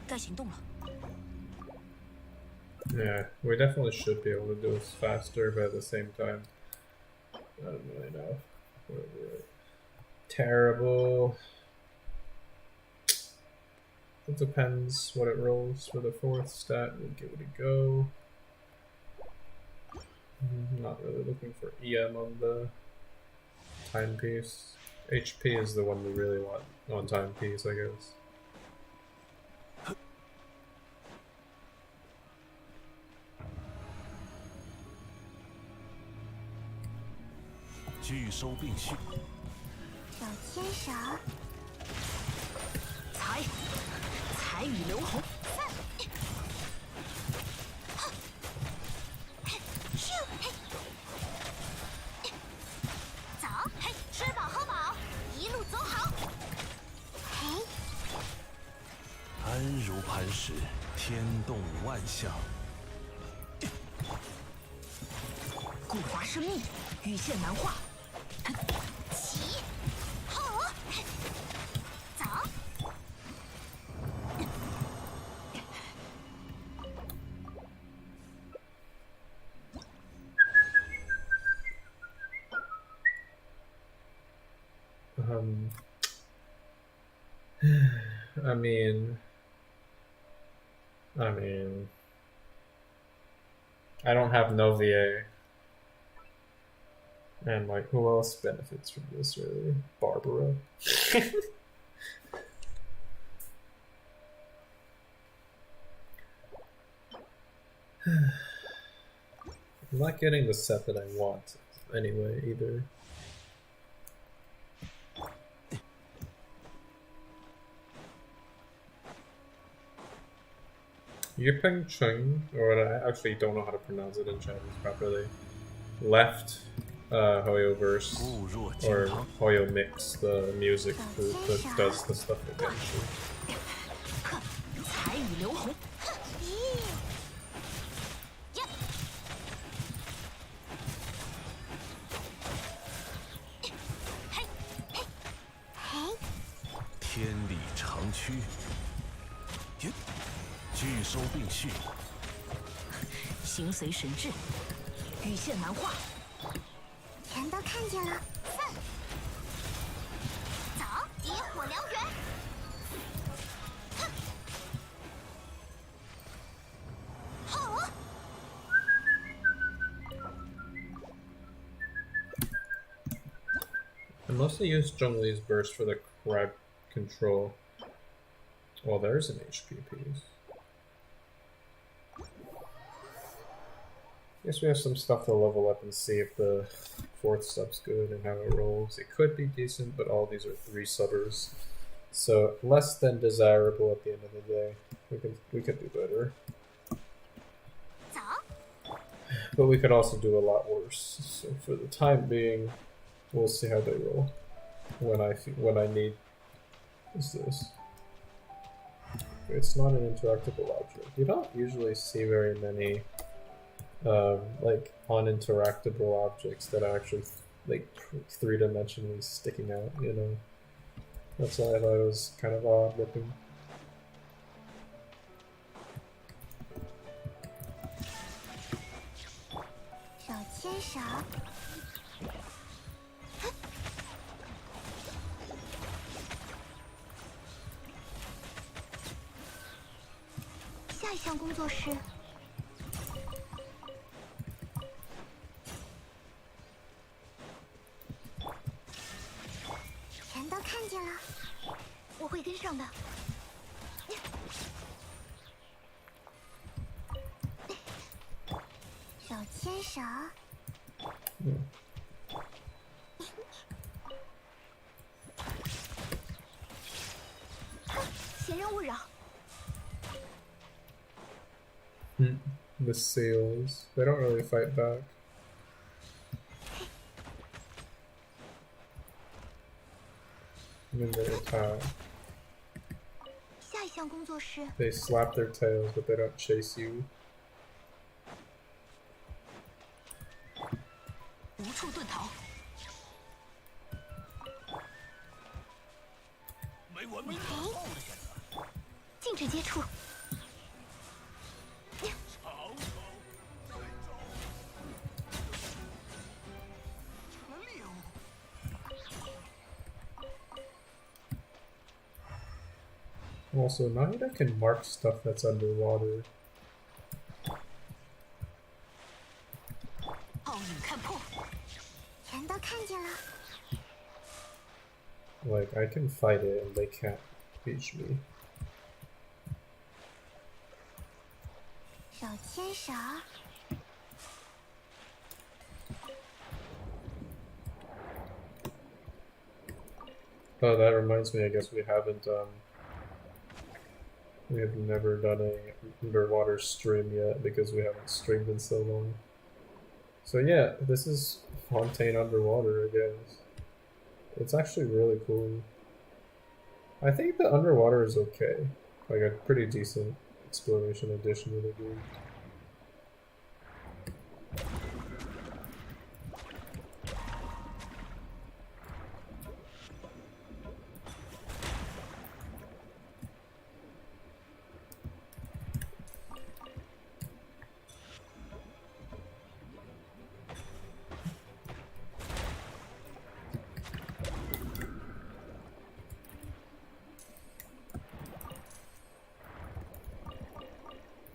Speaker 3: 该行动了。
Speaker 1: Yeah, we definitely should be able to do this faster, but at the same time, I don't really know. Whatever. Terrible. It depends what it rolls for the 4th stat. We'll give it a go. Not really looking for EM on the timepiece. HP is the one we really want on timepiece, I guess.
Speaker 5: 拒收并蓄。
Speaker 2: 手牵手，
Speaker 3: 彩雨流红。
Speaker 2: 咻，嘿，走，嘿，吃饱喝饱，一路走好。嘿，
Speaker 5: 安如磐石，天动万象。
Speaker 3: 固化生命，羽线难化。
Speaker 2: 起，好，嘿，走，
Speaker 1: I mean, I don't have no VA. And, like, who else benefits from this, really? Barbara. I'm not getting the set that I want anyway, either. Yipeng Chung, or I actually don't know how to pronounce it in Chinese properly, left Hoyoverse, or Hoyo Mix, the music group that does the stuff with genshin.
Speaker 3: 彩雨流红。
Speaker 2: 咦，呀，嘿，嘿，嘿，
Speaker 5: 天理长驱，拒收并蓄。
Speaker 3: 形随神至，羽线难画。
Speaker 2: 全都看见了，散！走，以火燎原！哼！好！
Speaker 1: I mostly use Zhongli's burst for the crab control. Well, there's an HP piece. Guess we have some stuff to level up and see if the 4th sub's good and how it rolls. It could be decent, but all these are 3 subbers, so less than desirable at the end of the day. We could do better, but we could also do a lot worse. So for the time being, we'll see how they roll. When I need is this. It's not an interactable object. You don't usually see very many like uninteractable objects that are actually like 3-dimensionally sticking out, you know. That's why I thought it was kind of odd looking. The sails, they don't really fight back. And then they attack. They slap their tails, but they don't chase you. Also, Nahida can mark stuff that's underwater. Like, I can fight it and they can't reach me. Oh, that reminds me, I guess we haven't, we have never done a underwater stream yet because we haven't streamed in so long. So yeah, this is Fontaine underwater, I guess. It's actually really cool. I think the underwater is okay. Like a pretty decent exploration addition to the game.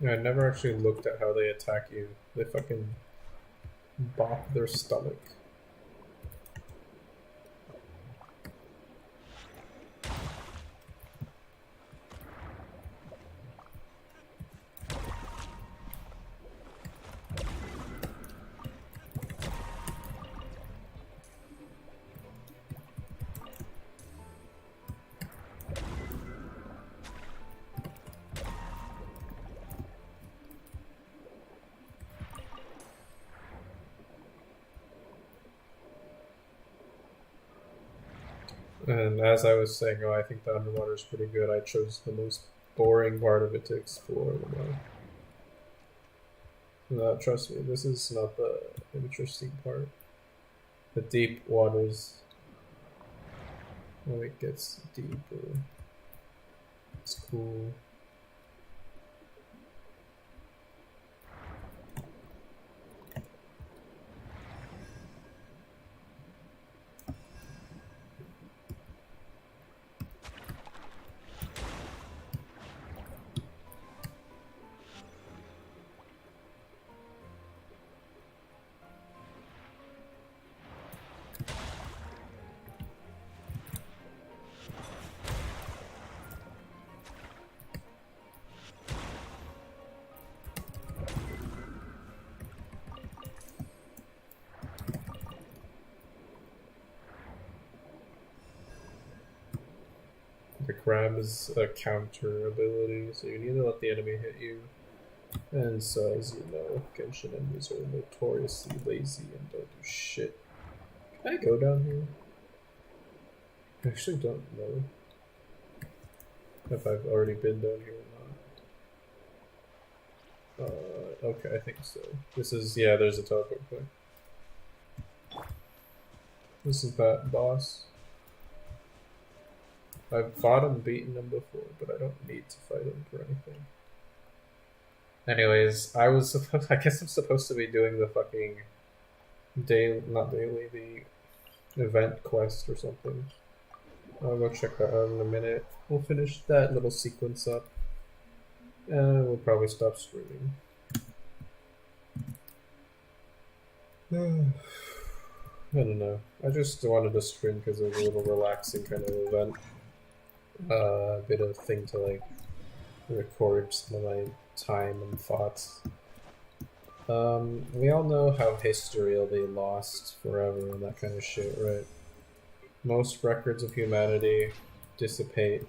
Speaker 1: I never actually looked at how they attack you. They fucking bop their stomach. And as I was saying, oh, I think the underwater is pretty good. I chose the most boring part of it to explore. No, trust me, this is not the interesting part. The deep waters, when it gets deeper. cool. The grab is a counter ability, so you need to let the enemy hit you. And so, as you know, Genshin enemies are notoriously lazy and don't do shit. Can I go down here? I actually don't know if I've already been down here or not. Okay, I think so. This is, yeah, there's a teleport point. This is that boss. I've fought him, beaten him before, but I don't need to fight him for anything. Anyways, I guess I'm supposed to be doing the fucking not daily, the event quest or something. I'll go check that out in a minute. We'll finish that little sequence up. And we'll probably stop streaming. I don't know. I just wanted to stream because it was a little relaxing kind of event. A bit of thing to like record some of my time and thoughts. We all know how history will be lost forever and that kind of shit, right? Most records of humanity dissipate.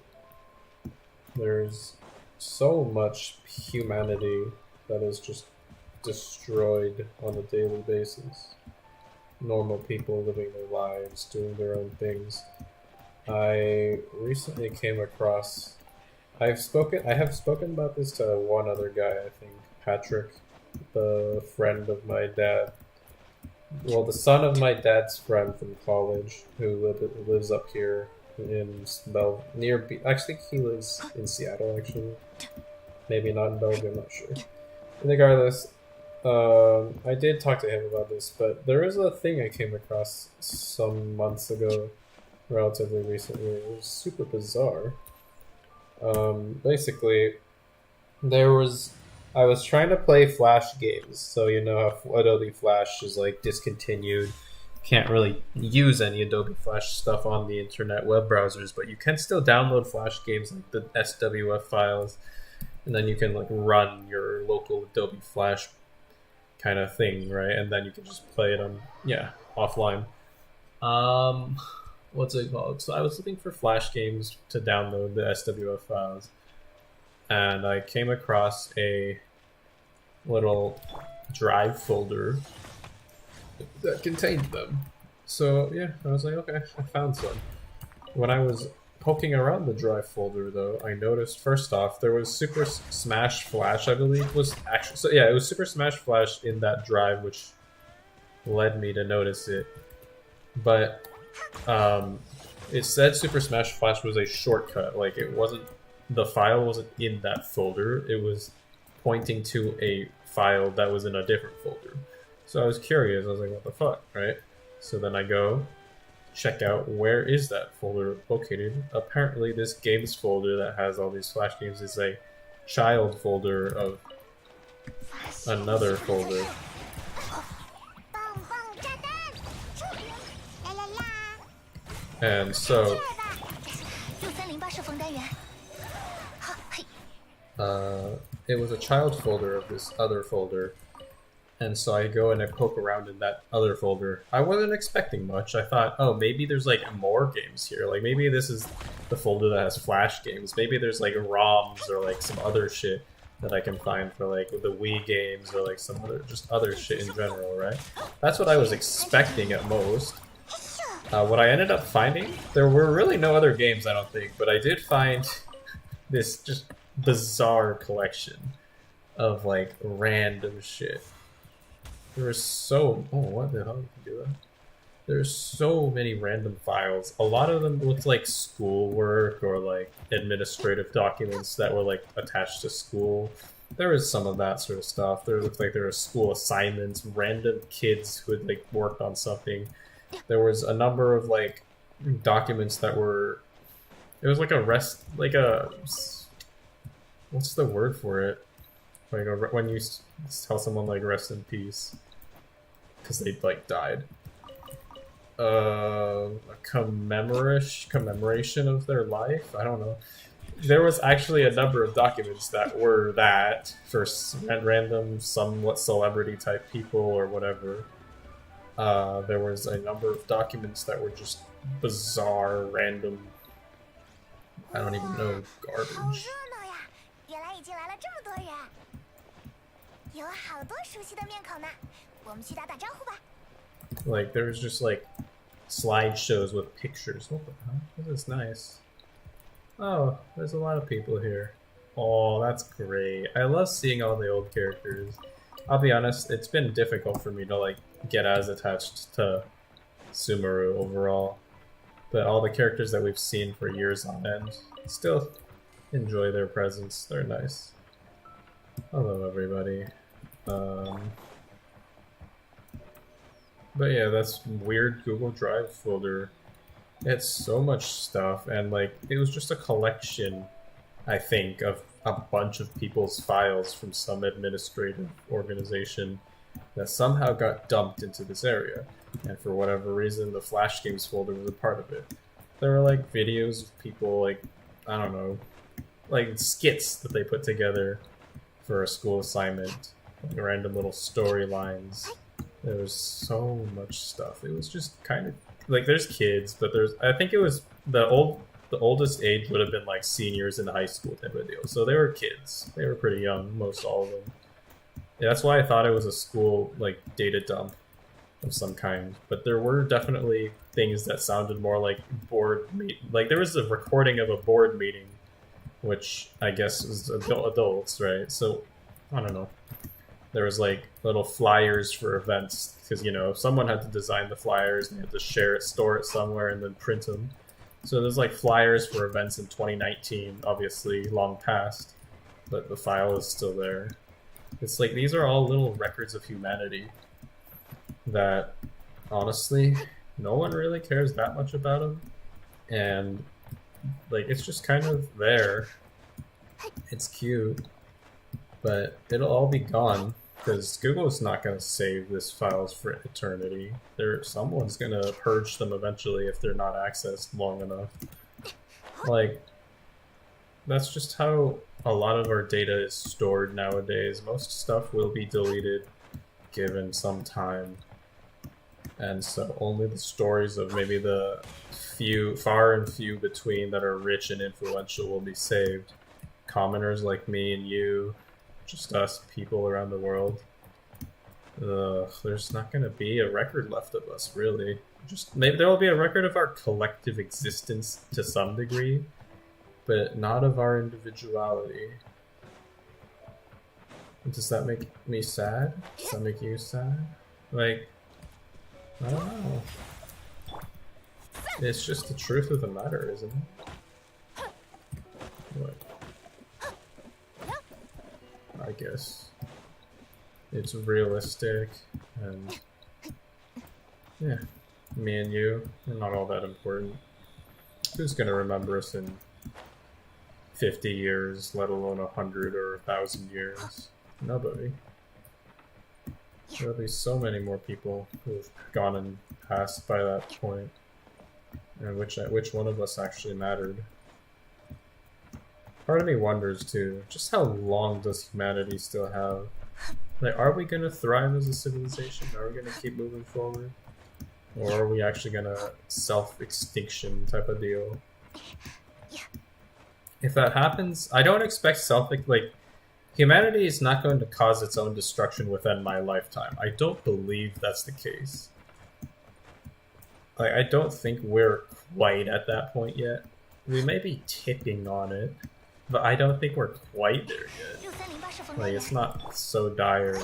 Speaker 1: There's so much humanity that is just destroyed on a daily basis. Normal people living their lives, doing their own things. I recently came across I have spoken about this to one other guy, I think, Patrick, the friend of my dad. Well, the son of my dad's friend from college, who lives up here in actually he lives in Seattle, actually. Maybe not in Belgium, I'm not sure. Regardless, I did talk to him about this, but there was a thing I came across some months ago, relatively recently. It was super bizarre. Basically, I was trying to play Flash games, so you know how Adobe Flash is like discontinued. Can't really use any Adobe Flash stuff on the internet web browsers, but you can still download Flash games like the SWF files, and then you can like run your local Adobe Flash kind of thing, right? And then you can just play it on offline. What's it called? So I was looking for Flash games to download the SWF files, and I came across a little drive folder that contained them. So yeah, I was like, okay, I found some. When I was poking around the drive folder, though, I noticed first off there was Super Smash Flash, I believe was actually. So yeah, it was Super Smash Flash in that drive, which led me to notice it. But it said Super Smash Flash was a shortcut. Like the file wasn't in that folder. It was pointing to a file that was in a different folder. So I was curious. I was like, what the fuck, right? So then I go check out where is that folder located. Apparently this games folder that has all these Flash games is a child folder of another folder. And so it was a child folder of this other folder, and so I go and I poke around in that other folder. I wasn't expecting much. I thought, oh, maybe there's like more games here. Like maybe this is the folder that has Flash games. Maybe there's like ROMs or like some other shit that I can find for like the Wii games or like some other shit in general, right? That's what I was expecting at most. What I ended up finding, there were really no other games, I don't think, but I did find this just bizarre collection of like random shit. There was oh, what the hell did you do that? There's so many random files. A lot of them looked like schoolwork or like administrative documents that were like attached to school. There was some of that sort of stuff. There looked like there were school assignments, random kids who had like worked on something. There was a number of like documents that were. It was like a rest, like a. What's the word for it? Like when you tell someone like rest in peace, because they like died. A commemoration of their life. I don't know. There was actually a number of documents that were that for random, somewhat celebrity type people or whatever. There was a number of documents that were just bizarre, random. I don't even know, garbage.
Speaker 2: 原来已经来了这么多人，有好多熟悉的面孔呢。我们去打打招呼吧。
Speaker 1: Like there was just like slideshows with pictures. What the hell? This is nice. Oh, there's a lot of people here. Oh, that's great. I love seeing all the old characters. I'll be honest, it's been difficult for me to like get as attached to Sumeru overall. But all the characters that we've seen for years on end, still enjoy their presence. They're nice. Hello, everybody. But yeah, that's weird Google Drive folder. It's so much stuff, and like it was just a collection, I think, of a bunch of people's files from some administrative organization that somehow got dumped into this area. And for whatever reason, the Flash Games folder was a part of it. There were like videos of people, like, I don't know, like skits that they put together for a school assignment, like random little storylines. There was so much stuff. It was just kind of like there's kids, but I think it was the oldest age would have been like seniors in high school type of deal. So they were kids. They were pretty young, most all of them. Yeah, that's why I thought it was a school like data dump of some kind. But there were definitely things that sounded more like like there was a recording of a board meeting, which I guess was adults, right? So I don't know. There was like little flyers for events because someone had to design the flyers and they had to share it, store it somewhere, and then print them. So there's like flyers for events in 2019, obviously long past, but the file is still there. It's like these are all little records of humanity that honestly no one really cares that much about them, and like it's just kind of there. It's cute. But it'll all be gone because Google's not going to save this files for eternity. Someone's going to purge them eventually if they're not accessed long enough. Like, that's just how a lot of our data is stored nowadays. Most stuff will be deleted given some time. And so only the stories of maybe the far and few between that are rich and influential will be saved. Commoners like me and you, just us people around the world. There's not going to be a record left of us, really. Just maybe there will be a record of our collective existence to some degree, but not of our individuality. Does that make me sad? Does that make you sad? Like, I don't know. It's just the truth of the matter, isn't it? What? I guess it's realistic, and yeah, me and you are not all that important. Who's gonna remember us in 50 years, let alone 100 or 1,000 years? Nobody. There'll be so many more people who've gone and passed by that point, and which one of us actually mattered. Part of me wonders too, just how long does humanity still have? Like, are we gonna thrive as a civilization? Are we gonna keep moving forward? Or are we actually gonna self-extinction type of deal? If that happens, I don't expect humanity is not going to cause its own destruction within my lifetime. I don't believe that's the case. Like, I don't think we're quite at that point yet. We may be tipping on it. But I don't think we're quite there yet. Like, it's not so dire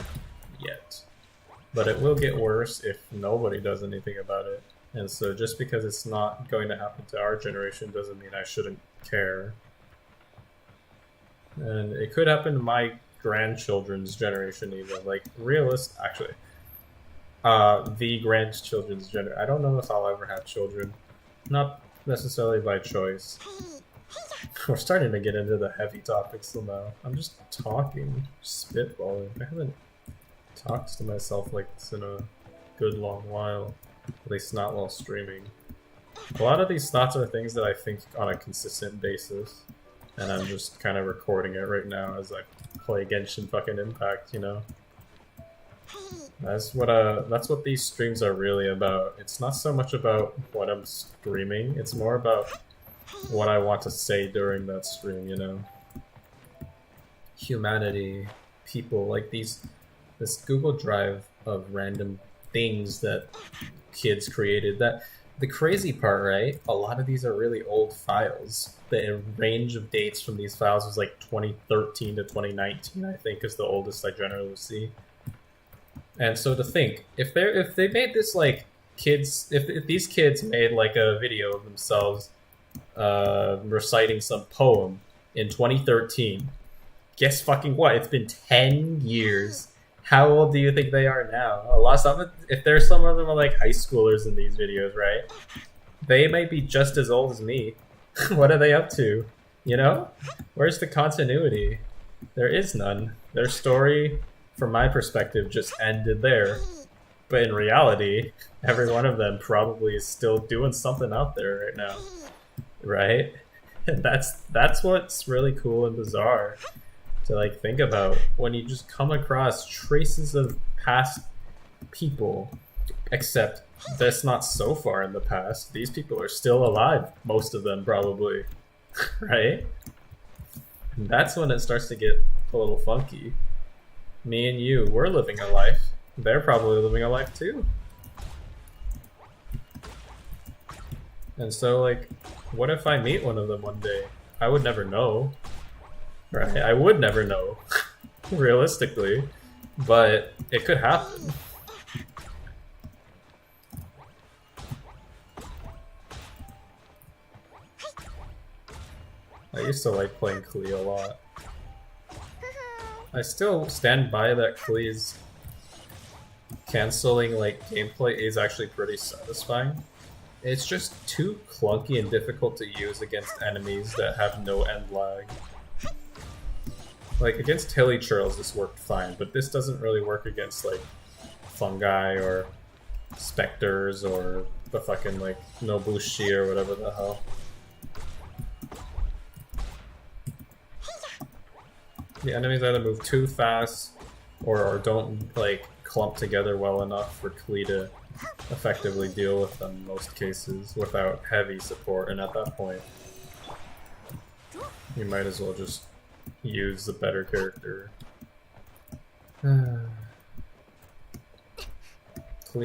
Speaker 1: yet. But it will get worse if nobody does anything about it. And so just because it's not going to happen to our generation doesn't mean I shouldn't care. And it could happen to my grandchildren's generation even. Like, actually, the grandchildren's generation. I don't know if I'll ever have children. Not necessarily by choice. We're starting to get into the heavy topics now. I'm just talking, spitballing. I haven't talked to myself like this in a good long while. At least not while streaming. A lot of these thoughts are things that I think on a consistent basis. And I'm just kind of recording it right now as I play Genshin fucking Impact, you know? That's what these streams are really about. It's not so much about what I'm streaming, it's more about what I want to say during that stream, you know? Humanity, people, like this Google Drive of random things that kids created. That the crazy part, right? A lot of these are really old files. The range of dates from these files was like 2013 to 2019, I think, is the oldest I generally see. And so to think, if they made this like kids, if these kids made like a video of themselves reciting some poem in 2013, guess fucking what? It's been 10 years. How old do you think they are now? If there's some of them are like high schoolers in these videos, right? They might be just as old as me. What are they up to? You know? Where's the continuity? There is none. Their story, from my perspective, just ended there. But in reality, every one of them probably is still doing something out there right now. Right? And that's what's really cool and bizarre to like think about when you just come across traces of past people, except that's not so far in the past. These people are still alive, most of them probably, right? And that's when it starts to get a little funky. Me and you, we're living a life. They're probably living a life too. And so like, what if I meet one of them one day? I would never know. Right? I would never know, realistically, but it could happen. I used to like playing Klee a lot. I still stand by that Klee's canceling like gameplay is actually pretty satisfying. It's just too clunky and difficult to use against enemies that have no end lag. Like, against hilly trails this worked fine, but this doesn't really work against, like, fungi or specters or the fucking, like, Nobushi or whatever the hell. The enemies either move too fast or don't, like, clump together well enough for Klee to effectively deal with them in most cases without heavy support, and at that point, you might as well just use the better character. Klee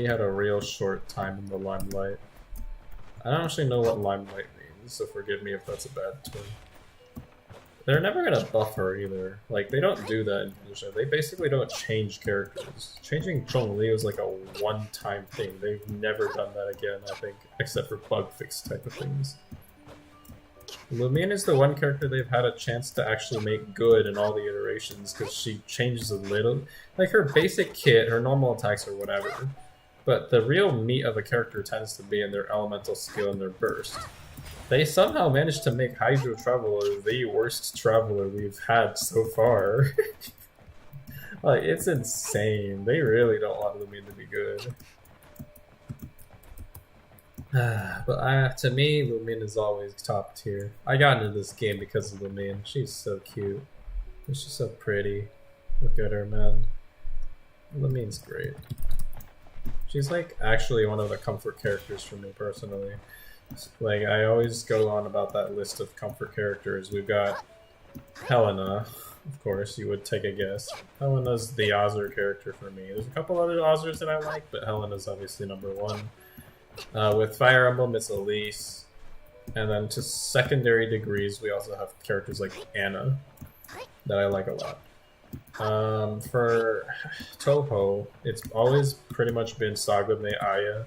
Speaker 1: had a real short time in the limelight. I don't actually know what limelight means, so forgive me if that's a bad term. They're never gonna buff her either. Like, they don't do that in Genshin. They basically don't change characters. Changing Zhongli was like a one-time thing. They've never done that again, I think, except for bug fix type of things. Lumine is the one character they've had a chance to actually make good in all the iterations, because she changes a little. Like, her basic kit, her normal attacks or whatever, but the real meat of a character tends to be in their elemental skill and their burst. They somehow managed to make Hydro Traveler the worst Traveler we've had so far. Like, it's insane. They really don't want Lumine to be good. But to me, Lumine is always top tier. I got into this game because of Lumine. She's so cute. She's just so pretty. Look at her, man. Lumine's great. She's like actually one of the comfort characters for me personally. Like, I always go on about that list of comfort characters. We've got Helena, of course, you would take a guess. Helena's the Azur character for me. There's a couple other Azurs that I like, but Helena's obviously number one. With Fire Emblem, it's Elise. And then to secondary degrees, we also have characters like Anna, that I like a lot. For Toho, it's always pretty much been Saga Aya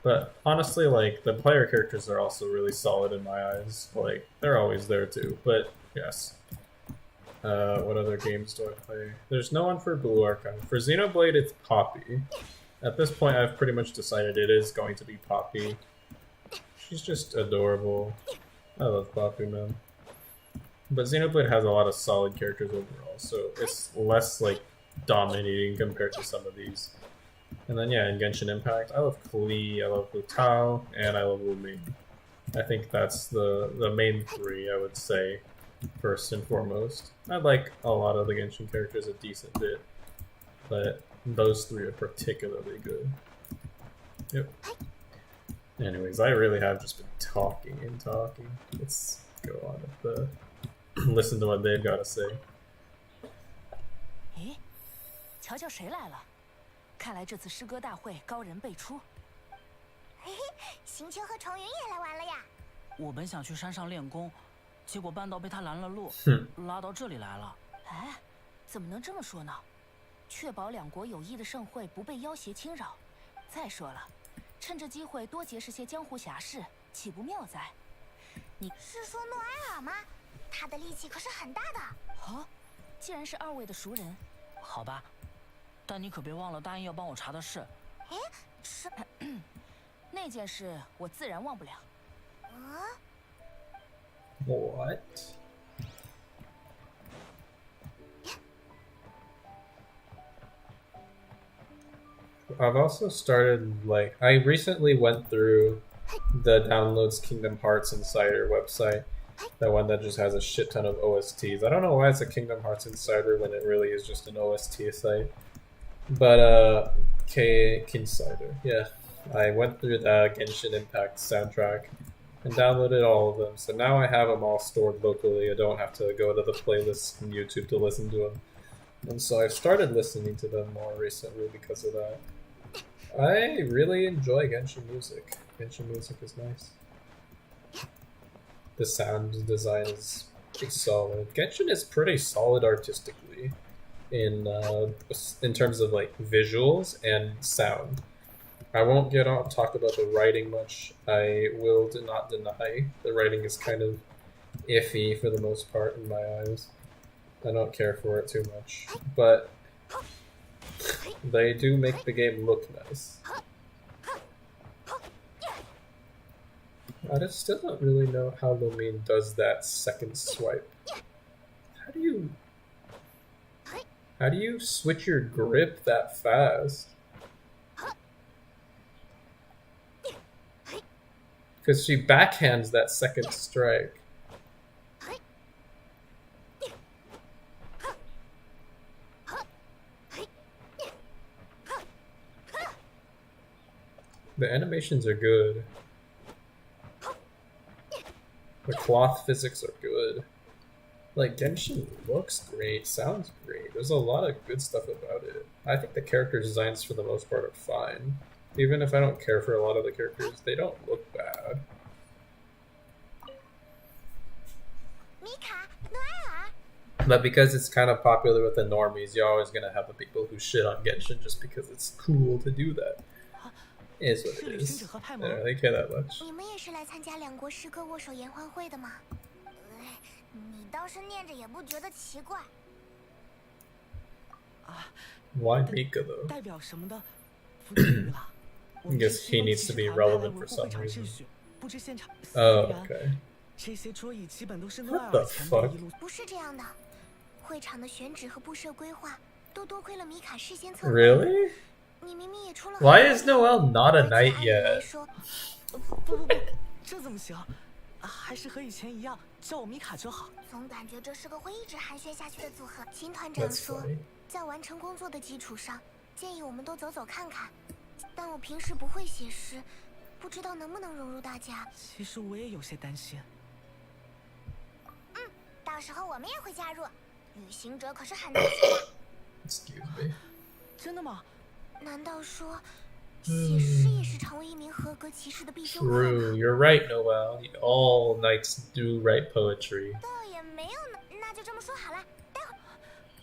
Speaker 1: But honestly, like, the player characters are also really solid in my eyes. Like, they're always there too. But yes. What other games do I play? There's no one for Blue Archon. For Xenoblade, it's Poppy. At this point, I've pretty much decided it is going to be Poppy. She's just adorable. I love Poppy, man. But Xenoblade has a lot of solid characters overall, so it's less, like, dominating compared to some of these. And then, yeah, in Genshin Impact, I love Klee, I love Hu Tao, and I love Wu Ming. I think that's the main three, I would say, first and foremost. I like a lot of the Genshin characters a decent bit, but those three are particularly good. Yep. Anyways, I really have just been talking and talking. Let's go on with the listen to what they've got to say.
Speaker 3: 咦，瞧瞧谁来了！看来这次诗歌大会高人辈出。
Speaker 2: 嘿嘿，行秋和重云也来玩了呀！
Speaker 4: 我本想去山上练功，结果半道被他拦了路，拉到这里来了。
Speaker 3: 哎，怎么能这么说呢？确保两国友谊的盛会不被妖邪侵扰。再说了，趁这机会多结识些江湖侠士，岂不妙哉？你
Speaker 2: 是说诺埃尔吗？他的力气可是很大的。
Speaker 3: 哦，既然是二位的熟人，
Speaker 4: 好吧，但你可别忘了答应要帮我查的事。
Speaker 2: 哎，是
Speaker 3: 那件事我自然忘不了。
Speaker 2: 啊？
Speaker 1: What? I've also started, like, I recently went through the Downloads Kingdom Hearts Insider website, the one that just has a shit ton of OSTs. I don't know why it's a Kingdom Hearts Insider when it really is just an OST site. But, Kinsider, yeah. I went through the Genshin Impact soundtrack and downloaded all of them, so now I have them all stored locally. I don't have to go to the playlists on YouTube to listen to them. And so I've started listening to them more recently because of that. I really enjoy Genshin music. Genshin music is nice. The sound design is solid. Genshin is pretty solid artistically in terms of like visuals and sound. I won't talk about the writing much. I will not deny the writing is kind of iffy for the most part in my eyes. I don't care for it too much, but they do make the game look nice. I just still don't really know how Lumine does that second swipe. How do you switch your grip that fast? Because she backhands that second strike. The animations are good. The cloth physics are good. Like, Genshin looks great, sounds great. There's a lot of good stuff about it. I think the character designs for the most part are fine. Even if I don't care for a lot of the characters, they don't look bad. But because it's kind of popular with the normies, you're always gonna have the people who shit on Genshin just because it's cool to do that. It is what it is. I don't really care that much.
Speaker 2: 你们也是来参加两国诗歌握手言欢会的吗？你倒是念着也不觉得奇怪。
Speaker 1: Why Mika though?
Speaker 4: 代表什么的，不至于啦。
Speaker 1: I guess he needs to be relevant for some reason. Oh, okay.
Speaker 4: 这些桌椅基本都是诺埃
Speaker 1: What the
Speaker 4: 尔前辈
Speaker 1: fuck?
Speaker 4: 一路。
Speaker 2: 不是这样的，会场的选址和布设规划都多亏了米卡事先策划。
Speaker 1: Really?
Speaker 2: 你明明也出了。
Speaker 1: Why is Noelle not a knight yet?
Speaker 4: 不，这怎么行？还是和以前一样，叫我米卡就好。
Speaker 2: 总感觉这是个会一直寒暄下去的组合。秦团长
Speaker 1: That's
Speaker 2: 说
Speaker 1: funny.，
Speaker 2: 在完成工作的基础上，建议我们都走走看看。但我平时不会写诗，不知道能不能融入大家。
Speaker 4: 其实我也有些担心。
Speaker 2: 到时候我们也会加入。旅行者可是很难写的。
Speaker 1: Excuse me.
Speaker 4: 真的吗？
Speaker 2: 难道说，写诗也是成为一名合格骑士的必修课
Speaker 1: True,
Speaker 2: 吗？
Speaker 1: you're right, Noelle. All knights do write poetry.
Speaker 2: 倒也没有呢，那就这么说好了。待会儿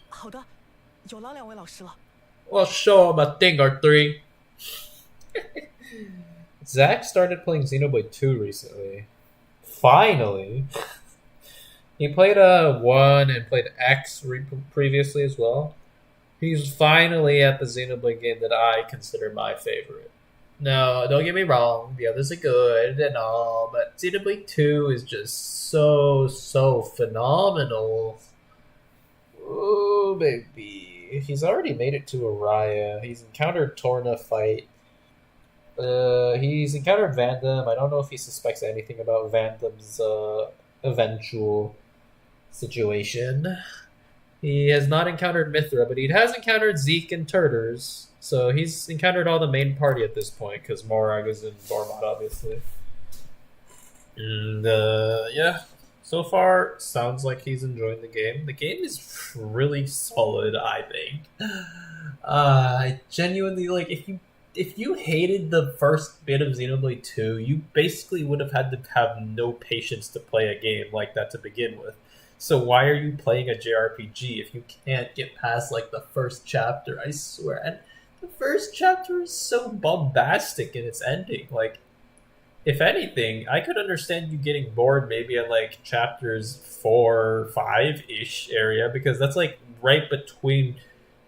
Speaker 4: 好的，有了两位老师了。
Speaker 1: We'll show him a thing or three. Zach started playing Xenoblade 2 recently. Finally. He played 1 and played X previously as well. He's finally at the Xenoblade game that I consider my favorite. No, don't get me wrong. The others are good and all, but Xenoblade 2 is just so phenomenal. Oh, baby. He's already made it to Araya. He's encountered Torna fight. He's encountered Vandam. I don't know if he suspects anything about Vandam's eventual situation. He has not encountered Mithra, but he has encountered Zeke and Turters. So he's encountered all the main party at this point, because Morag is in Dormont, obviously. And, yeah. So far, sounds like he's enjoying the game. The game is really solid, I think. I genuinely, like, if you hated the first bit of Xenoblade 2, you basically would have had to have no patience to play a game like that to begin with. So why are you playing a JRPG if you can't get past, like, the first chapter? I swear. And the first chapter is so bombastic in its ending. Like, if anything, I could understand you getting bored maybe at, like, chapters 4 or 5-ish area, because that's, like, right between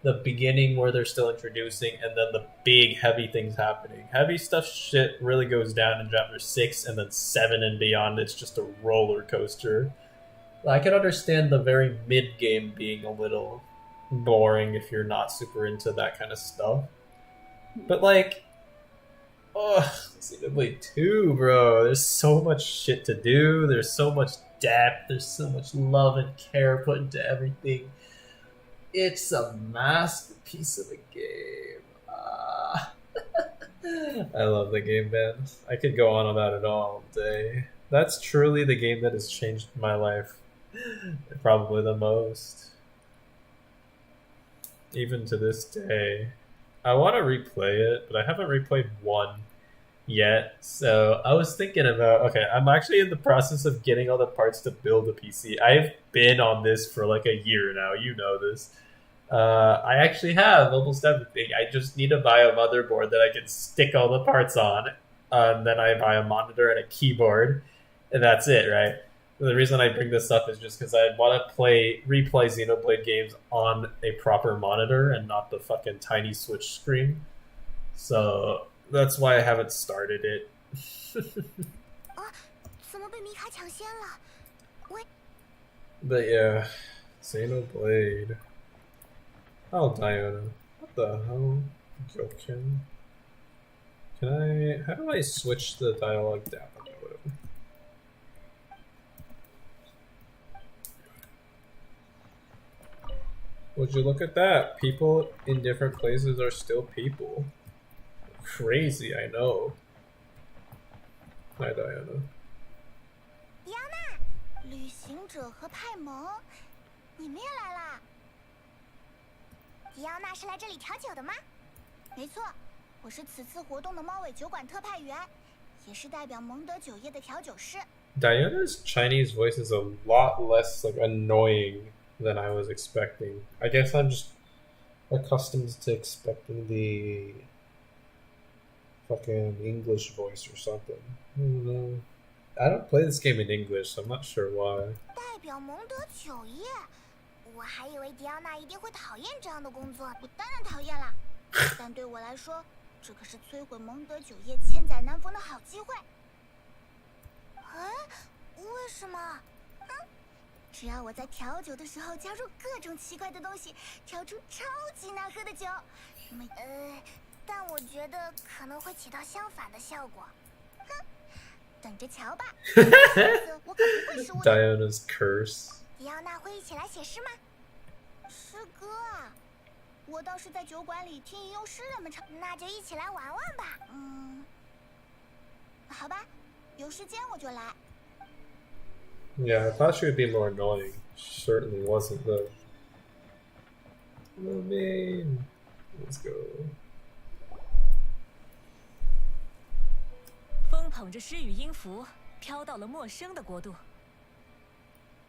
Speaker 1: the beginning where they're still introducing and then the big heavy things happening. Heavy stuff shit really goes down in chapter 6, and then 7 and beyond, it's just a roller coaster. I can understand the very mid-game being a little boring if you're not super into that kind of stuff. But, like, Xenoblade 2, bro. There's so much shit to do. There's so much depth. There's so much love and care put into everything. It's a masterpiece of a game. I love the game, man. I could go on about it all day. That's truly the game that has changed my life. Probably the most. Even to this day. I want to replay it, but I haven't replayed 1 yet. So I was thinking about, okay, I'm actually in the process of getting all the parts to build a PC. I've been on this for like a year now. You know this. I actually have almost everything. I just need to buy a motherboard that I can stick all the parts on. And then I buy a monitor and a keyboard. And that's it, right? The reason I bring this up is just because I want to replay Xenoblade games on a proper monitor and not the fucking tiny Switch screen. So that's why I haven't started it. But yeah, Xenoblade. Oh, Diana. What the hell? Gyoken. How do I switch the dialogue down? Would you look at that? People in different places are still people. Crazy, I know. Hi, Diana.
Speaker 2: Diana，旅行者和派蒙，你们也来啦？迪奥娜是来这里调酒的吗？没错，我是此次活动的猫尾酒馆特派员，也是代表蒙德酒业的调酒师。
Speaker 1: Diana's Chinese voice is a lot less like annoying than I was expecting. I guess I'm just accustomed to expecting the fucking English voice or something. I don't know. I don't play this game in English, so I'm not sure why.
Speaker 2: 代表蒙德酒业，我还以为迪奥娜一定会讨厌这样的工作。我当然讨厌啦，但对我来说，这可是摧毁蒙德酒业千载难逢的好机会。哎，为什么？只要我在调酒的时候加入各种奇怪的东西，调出超级难喝的酒，但我觉得可能会起到相反的效果。哼，等着瞧吧。我可不会失误的。
Speaker 1: Diana's curse.
Speaker 2: 迪奥娜会一起来写诗吗？诗歌啊，我倒是在酒馆里听吟游诗人们唱，那就一起来玩玩吧。好吧，有时间我就来。
Speaker 1: Yeah, I thought she would be more annoying. She certainly wasn't, though. Oh, man. Let's go.
Speaker 3: 风捧着诗与音符，飘到了陌生的国度。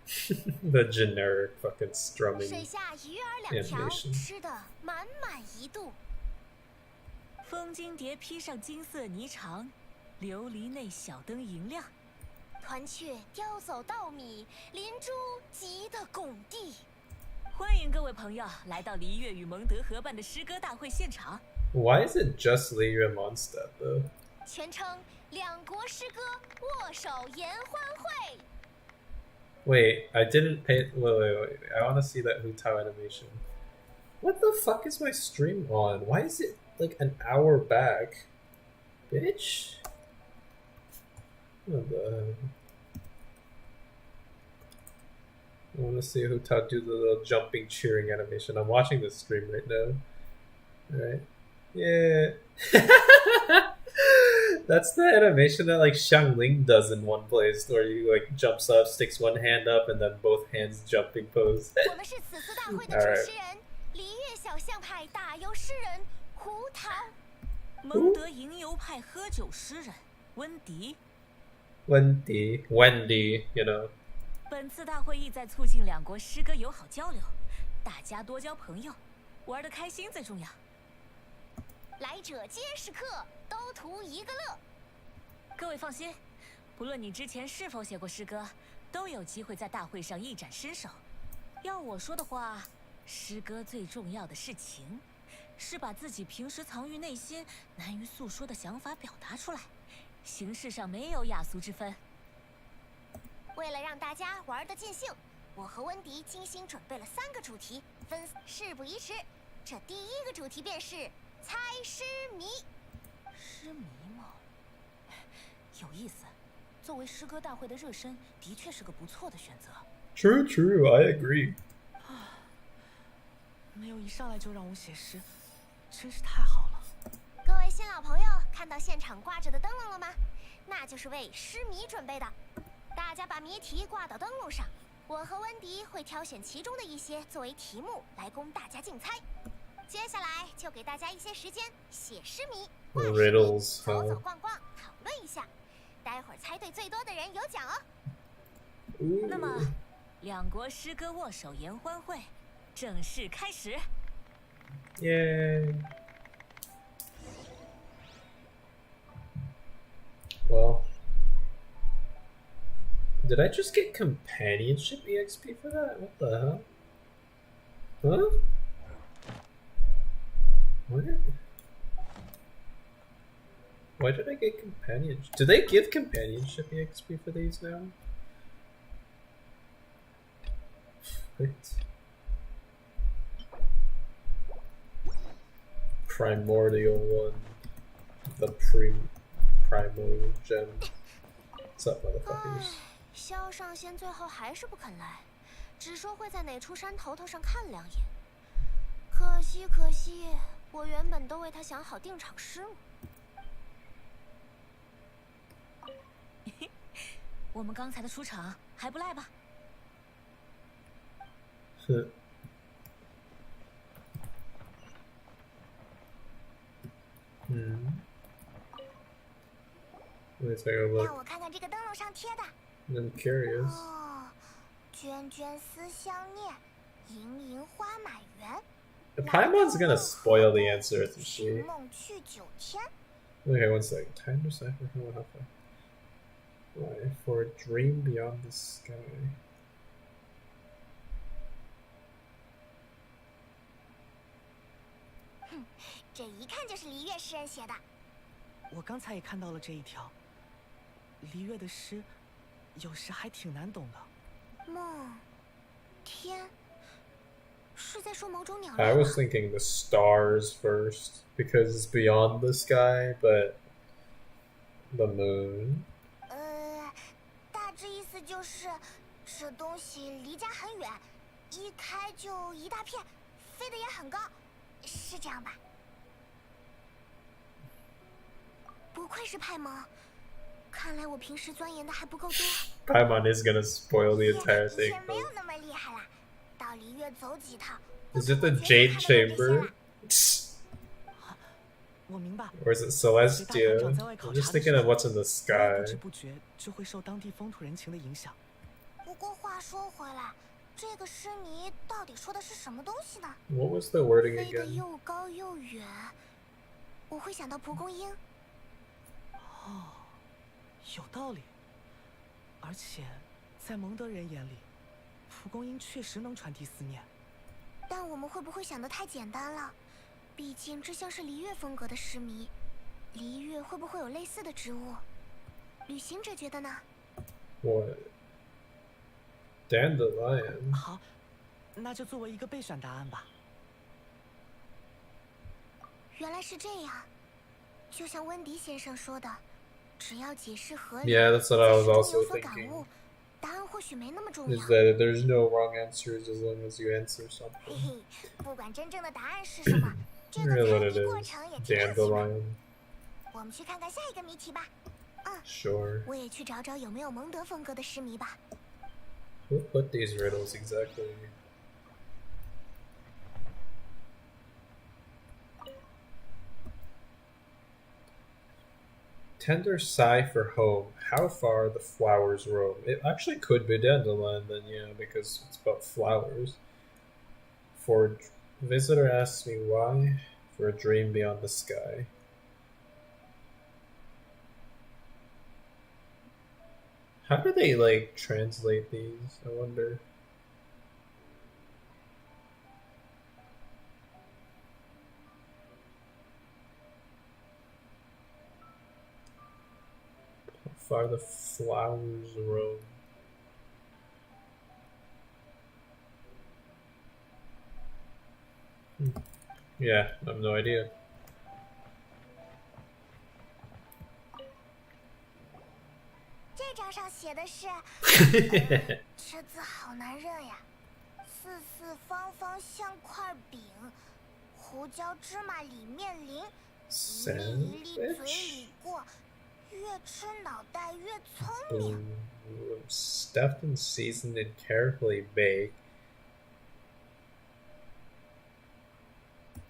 Speaker 1: The generic fucking strumming
Speaker 2: 水下鱼儿两条，
Speaker 1: animation.
Speaker 2: 吃的满满一肚。
Speaker 3: 风金蝶披上金色霓裳，琉璃内小灯银亮，
Speaker 2: 团雀雕走稻米，林珠急得拱地。
Speaker 3: 欢迎各位朋友来到璃月与蒙德合办的诗歌大会现场。
Speaker 1: Why is it just Liria Mondstadt though?
Speaker 2: 全称两国诗歌握手言欢会。
Speaker 1: Wait, I didn't pay. Wait. I want to see that Hutao animation. What the fuck is my stream on? Why is it like an hour back? Bitch. What the? I want to see Hutao do the little jumping, cheering animation. I'm watching this stream right now. Alright. Yeah. That's the animation that like Xiangling does in One Place, where he like jumps up, sticks one hand up, and then both hands jumping pose.
Speaker 2: 我们是此次大会的主持人，璃月小象派打油诗人胡桃。
Speaker 3: 蒙德吟游派喝酒诗人温迪。
Speaker 1: Wendy, you know.
Speaker 3: 本次大会意在促进两国诗歌友好交流，大家多交朋友，玩得开心最重要。
Speaker 2: 来者皆是客，都图一个乐。
Speaker 3: 各位放心，不论你之前是否写过诗歌，都有机会在大会上一展身手。要我说的话，诗歌最重要的是情，是把自己平时藏于内心、难于诉说的想法表达出来，形式上没有雅俗之分。
Speaker 2: 为了让大家玩得尽兴，我和温迪精心准备了3个主题，事不宜迟，这第1个主题便是猜诗谜。
Speaker 3: 诗谜吗？有意思。作为诗歌大会的热身，的确是个不错的选择。
Speaker 1: True, I agree.
Speaker 6: 没有一上来就让我写诗，真是太好了。
Speaker 2: 各位新老朋友，看到现场挂着的灯笼了吗？那就是为诗谜准备的。大家把谜题挂到灯笼上，我和温迪会挑选其中的一些作为题目来供大家竞猜。接下来就给大家一些时间写诗谜、挂诗谜、
Speaker 1: Riddles,
Speaker 2: 走走逛逛，讨论一下。待会儿猜对最多的人有奖哦。
Speaker 3: 那么，两国诗歌握手言欢会正式开始。
Speaker 1: Yay. Well, did I just get companionship EXP for that? What the hell? Huh? What? Why did I get companionship? Do they give companionship EXP for these now? Wait. Primordial one. The primal gem. What's up, motherfuckers?
Speaker 2: 萧上仙最后还是不肯来，只说会在哪处山头头上看两眼。可惜，我原本都为他想好定场诗了。
Speaker 3: 我们刚才的出场还不赖吧？
Speaker 1: 是。Let me take a
Speaker 2: 让
Speaker 1: look.
Speaker 2: 我看看这个灯笼上贴的。
Speaker 1: I'm curious.
Speaker 2: 哦，涓涓思相念，盈盈花满园。
Speaker 1: Paimon's gonna spoil the answer, isn't
Speaker 2: 寻
Speaker 1: she?
Speaker 2: 梦去9天。
Speaker 1: Okay, one second. Time to decipher who will help her. Why? For a dream beyond the sky.
Speaker 2: 这一看就是璃月诗人写的。
Speaker 6: 我刚才也看到了这一条。璃月的诗，有时还挺难懂的。
Speaker 2: 梦，天，是在说某种鸟
Speaker 1: I
Speaker 2: 类
Speaker 1: was
Speaker 2: 吗？
Speaker 1: thinking the stars first because it's beyond the sky, but the moon.
Speaker 2: 大致意思就是这东西离家很远，一开就一大片，飞得也很高，是这样吧？不愧是派蒙，看来我平时钻研的还不够多。
Speaker 1: Paimon is gonna spoil the entire
Speaker 2: 以
Speaker 1: thing.
Speaker 2: 前没有那么厉害啦，到璃月走几趟。
Speaker 1: Is it the
Speaker 2: 我绝对
Speaker 1: Jade
Speaker 2: 看得懂这些
Speaker 1: Chamber?
Speaker 2: 啦。
Speaker 6: 我明白。
Speaker 1: Or is it
Speaker 6: 随大团
Speaker 1: Celestia?
Speaker 6: 长在外考
Speaker 1: I'm
Speaker 6: 察
Speaker 1: just
Speaker 6: 的
Speaker 1: thinking
Speaker 6: 时
Speaker 1: of
Speaker 6: 候，
Speaker 1: what's in the
Speaker 6: 我也
Speaker 1: sky.
Speaker 6: 不知不觉就会受当地风土人情的影响。
Speaker 2: 不过话说回来，这个诗谜到底说的是什么东西呢？
Speaker 1: What was the wording
Speaker 2: 飞得
Speaker 1: again?
Speaker 2: 又高又远，我会想到蒲公英。
Speaker 6: 哦，有道理。而且，在蒙德人眼里，蒲公英确实能传递思念。
Speaker 2: 但我们会不会想得太简单了？毕竟这像是璃月风格的诗谜，璃月会不会有类似的植物？旅行者觉得呢？
Speaker 1: 我 dandelion。
Speaker 6: 好，那就作为一个备选答案吧。
Speaker 2: 原来是这样，就像温迪先生说的，只要解释合理，
Speaker 1: Yeah, that's what I was
Speaker 2: 在
Speaker 1: also
Speaker 2: 诗中有所感
Speaker 1: thinking.
Speaker 2: 悟，答案或许没那么重
Speaker 1: Is
Speaker 2: 要。
Speaker 1: that there's no wrong answers as long as you answer
Speaker 2: 嘿
Speaker 1: something.
Speaker 2: 嘿，不管真正的答案是什么，这个
Speaker 1: Here's
Speaker 2: 猜
Speaker 1: what it
Speaker 2: 谜过
Speaker 1: is.
Speaker 2: 程也挺有趣的。
Speaker 1: Dandelion.
Speaker 2: 我们去看看下一个谜题吧。
Speaker 1: Sure.
Speaker 2: 我也去找找有没有蒙德风格的诗谜吧。
Speaker 1: Who put these riddles exactly? Tender sigh for home, how far the flowers roam. It actually could be dandelion then, yeah, because it's about flowers. For visitor asks me why, for a dream beyond the sky. How do they, like, translate these, I wonder? How far the flowers roam. Yeah, I have no idea.
Speaker 2: 这张上写的是，这字好难认呀。四四方方像块饼，胡椒芝麻里面淋，一粒一粒嘴
Speaker 1: Sandwich?
Speaker 2: 里过，越吃脑袋越聪明。
Speaker 1: Stuffed and seasoned and carefully baked.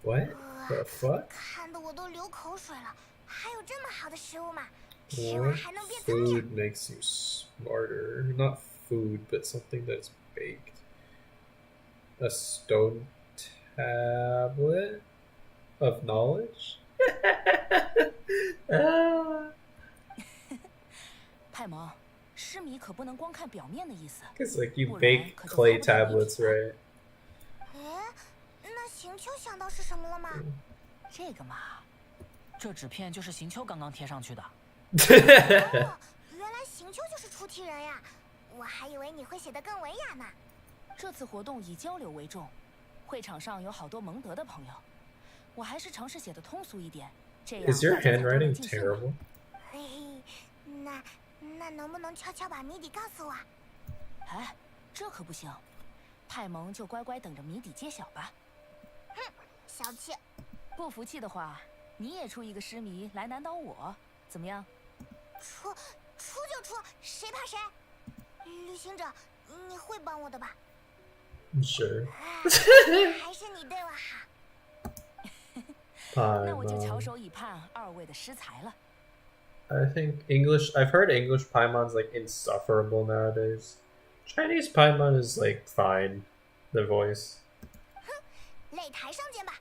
Speaker 1: What the fuck?
Speaker 2: 看得我都流口水了。还有这么好的食物吗？吃完
Speaker 1: What
Speaker 2: 还能变聪明？
Speaker 1: food makes you smarter? Not food, but something that's baked. A stone tablet of knowledge?
Speaker 3: 派蒙，诗谜可不能光看表面的意思。
Speaker 1: Because like you bake clay tablets, right?
Speaker 2: 哎，那行秋想到是什么了吗？
Speaker 4: 这个嘛，这纸片就是行秋刚刚贴上去的。
Speaker 2: 哦，原来行秋就是出题人呀！我还以为你会写得更文雅呢。
Speaker 3: 这次活动以交流为重，会场上有好多蒙德的朋友，我还是尝试写得通俗一点，这样
Speaker 1: Is your
Speaker 3: 大家才都能
Speaker 1: handwriting
Speaker 3: 尽兴。
Speaker 1: terrible?
Speaker 2: 嘿嘿，那能不能悄悄把谜底告诉我？
Speaker 3: 哎，这可不行，派蒙就乖乖等着谜底揭晓吧。
Speaker 2: 哼，小气。
Speaker 3: 不服气的话，你也出一个诗谜来难倒我，怎么样？
Speaker 2: 出就出，谁怕谁？旅行者，你会帮我的吧？
Speaker 1: Sure.
Speaker 2: 还是你对我好。
Speaker 3: 那我就翘
Speaker 1: Paimon.
Speaker 3: 首以盼二位的诗才了。
Speaker 1: I think I've heard English Paimon's like insufferable nowadays. Chinese Paimon is like fine. The voice.
Speaker 2: 擂台上见吧。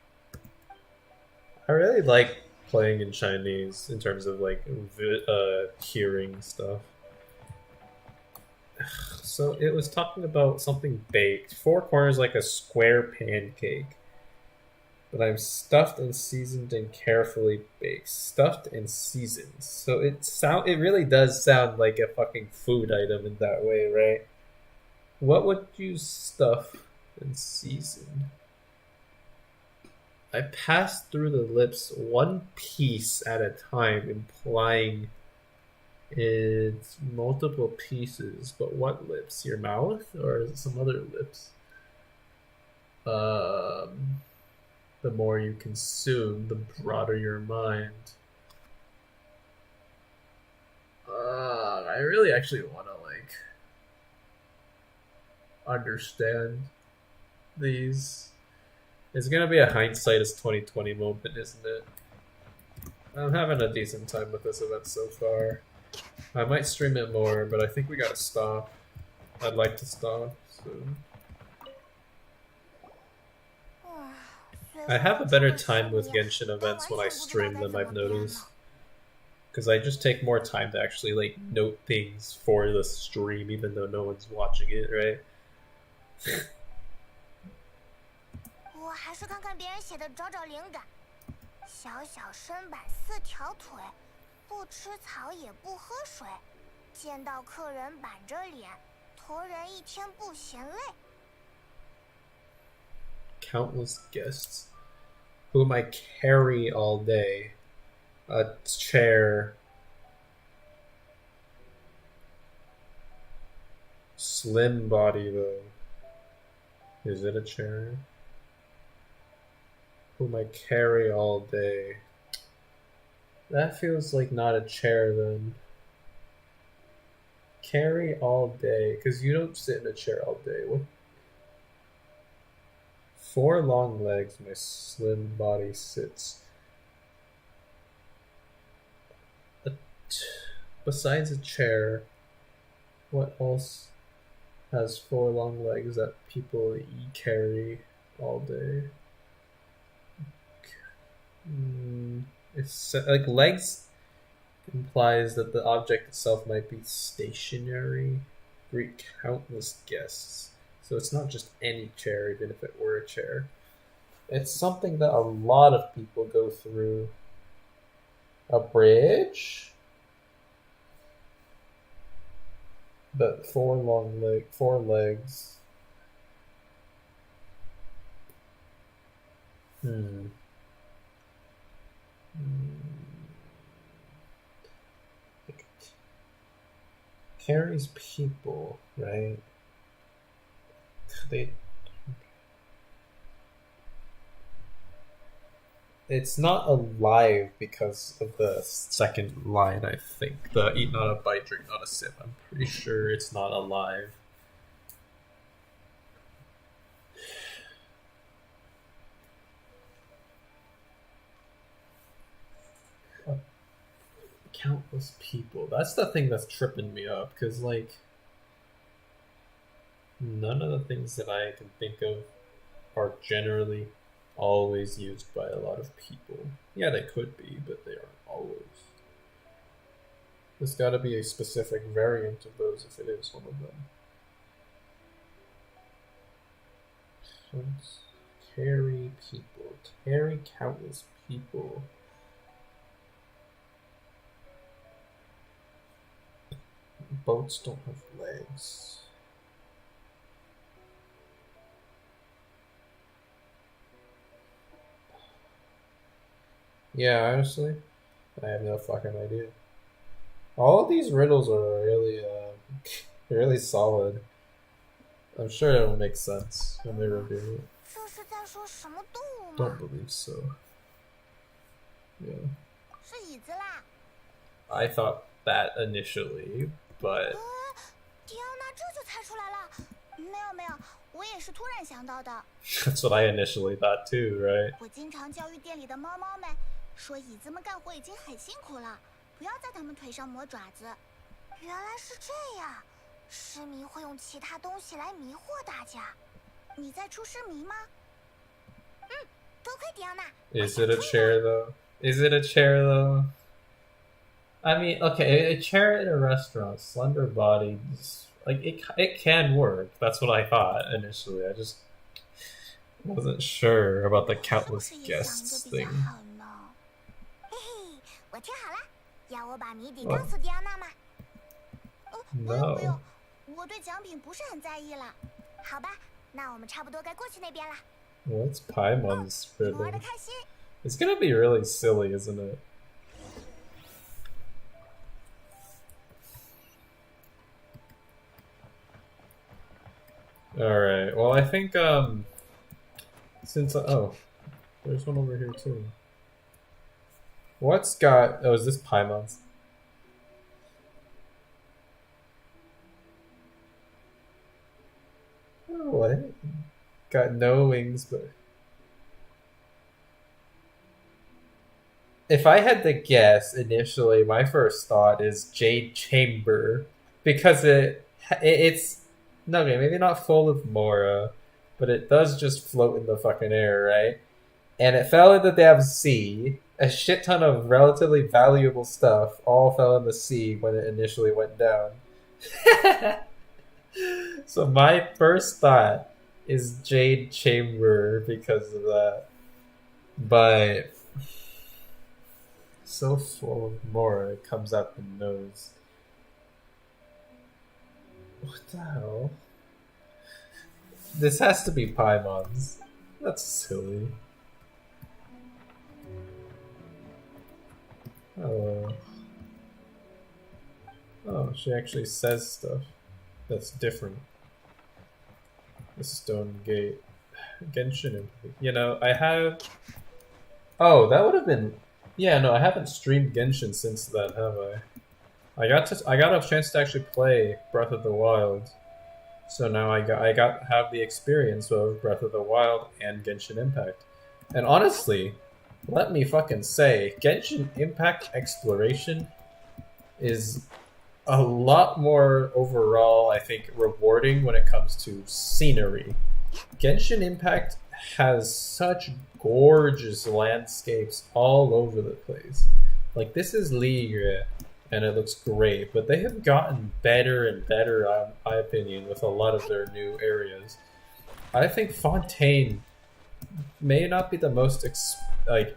Speaker 1: I really like playing in Chinese in terms of like hearing stuff. So it was talking about something baked. Four corners like a square pancake. But I'm stuffed and seasoned and carefully baked. Stuffed and seasoned. So it really does sound like a fucking food item in that way, right? What would you stuff and season? I pass through the lips one piece at a time, implying it's multiple pieces. But what lips? Your mouth? Or is it some other lips? The more you consume, the broader your mind. I really actually want to like understand these. It's gonna be a hindsight is 2020 moment, isn't it? I'm having a decent time with this event so far. I might stream it more, but I think we gotta stop. I'd like to stop soon. I have a better time with Genshin events when I stream them, I've noticed. because I just take more time to actually like note things for the stream, even though no one's watching it, right?
Speaker 2: 我还是看看别人写的找找灵感。小小身板4条腿，不吃草也不喝水，见到客人板着脸，驮人1天不嫌累。
Speaker 1: Countless guests whom I carry all day. A chair. Slim body though. Is it a chair? Whom I carry all day. That feels like not a chair then. Carry all day, because you don't sit in a chair all day. What? 4 long legs, my slim body sits. Besides a chair, what else has 4 long legs that people carry all day? It's like legs implies that the object itself might be stationary. Greet countless guests. So it's not just any chair, even if it were a chair. It's something that a lot of people go through. A bridge? But 4 legs. Carries people, right? It's not alive because of the second line, I think. The eat not a bite, drink not a sip. I'm pretty sure it's not alive. Countless people. That's the thing that's tripping me up, because, like, none of the things that I can think of are generally always used by a lot of people. Yeah, they could be, but they aren't always. There's gotta be a specific variant of those if it is one of them. Carry people. Carry countless people. Boats don't have legs. Yeah, honestly, I have no fucking idea. All of these riddles are really, really solid. I'm sure it'll make sense when they review it.
Speaker 2: 这是在说什么动物吗？
Speaker 1: Don't believe so. Yeah.
Speaker 2: 是椅子啦。
Speaker 1: I thought that initially, but
Speaker 2: 迪奥娜这就猜出来了。没有没有，我也是突然想到的。
Speaker 1: that's what I initially thought too, right?
Speaker 2: 我经常教育店里的猫猫们，说椅子们干活已经很辛苦了，不要在它们腿上磨爪子。原来是这样，失迷会用其他东西来迷惑大家。你在出失迷吗？多亏迪奥娜。
Speaker 1: Is it a chair though? Is it a chair though? I mean, okay, a chair in a restaurant, slender body, like it can work. That's what I thought initially. I just wasn't sure about the countless guests thing.
Speaker 2: 嘿嘿，我听好了，要我把谜底告诉迪奥娜吗？不用不用，我对奖品不是很在意了。好吧，那我们差不多该过去那边了。
Speaker 1: What's Paimon's
Speaker 2: 你
Speaker 1: riddle?
Speaker 2: 玩得开心。
Speaker 1: It's gonna be really silly, isn't it? Alright, well I think, since, oh, there's one over here too. What's got, oh, is this Paimon's? Oh, what? Got no wings, but... If I had to guess, initially, my first thought is Jade Chamber, because it's... Okay, maybe not full of Mora, but it does just float in the fucking air, right? and it fell in the damn sea. A shit ton of relatively valuable stuff all fell in the sea when it initially went down. So my first thought is Jade Chamber because of that. But so full of more, it comes out the nose. What the hell? This has to be Paimon's. That's silly. Oh. Oh, she actually says stuff that's different. The stone gate. Genshin. You know, I have... Oh, that would have been... Yeah, no, I haven't streamed Genshin since then, have I? I got a chance to actually play Breath of the Wild. So now I have the experience of Breath of the Wild and Genshin Impact. And honestly, let me fucking say, Genshin Impact exploration is a lot more overall, I think, rewarding when it comes to scenery. Genshin Impact has such gorgeous landscapes all over the place. Like, this is Ligue, and it looks great, but they have gotten better and better, in my opinion, with a lot of their new areas. I think Fontaine may not be the most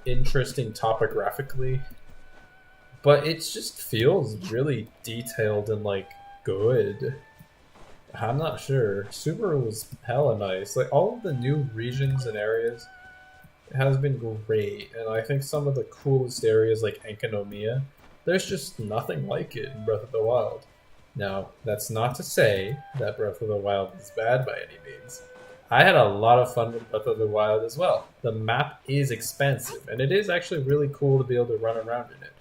Speaker 1: interesting topographically, but it just feels really detailed and good. I'm not sure. Subaru was hella nice. Like, all of the new regions and areas has been great, and I think some of the coolest areas like Enkanomiya, there's just nothing like it in Breath of the Wild. Now, that's not to say that Breath of the Wild is bad by any means. I had a lot of fun with Breath of the Wild as well. The map is expansive, and it is actually really cool to be able to run around in it.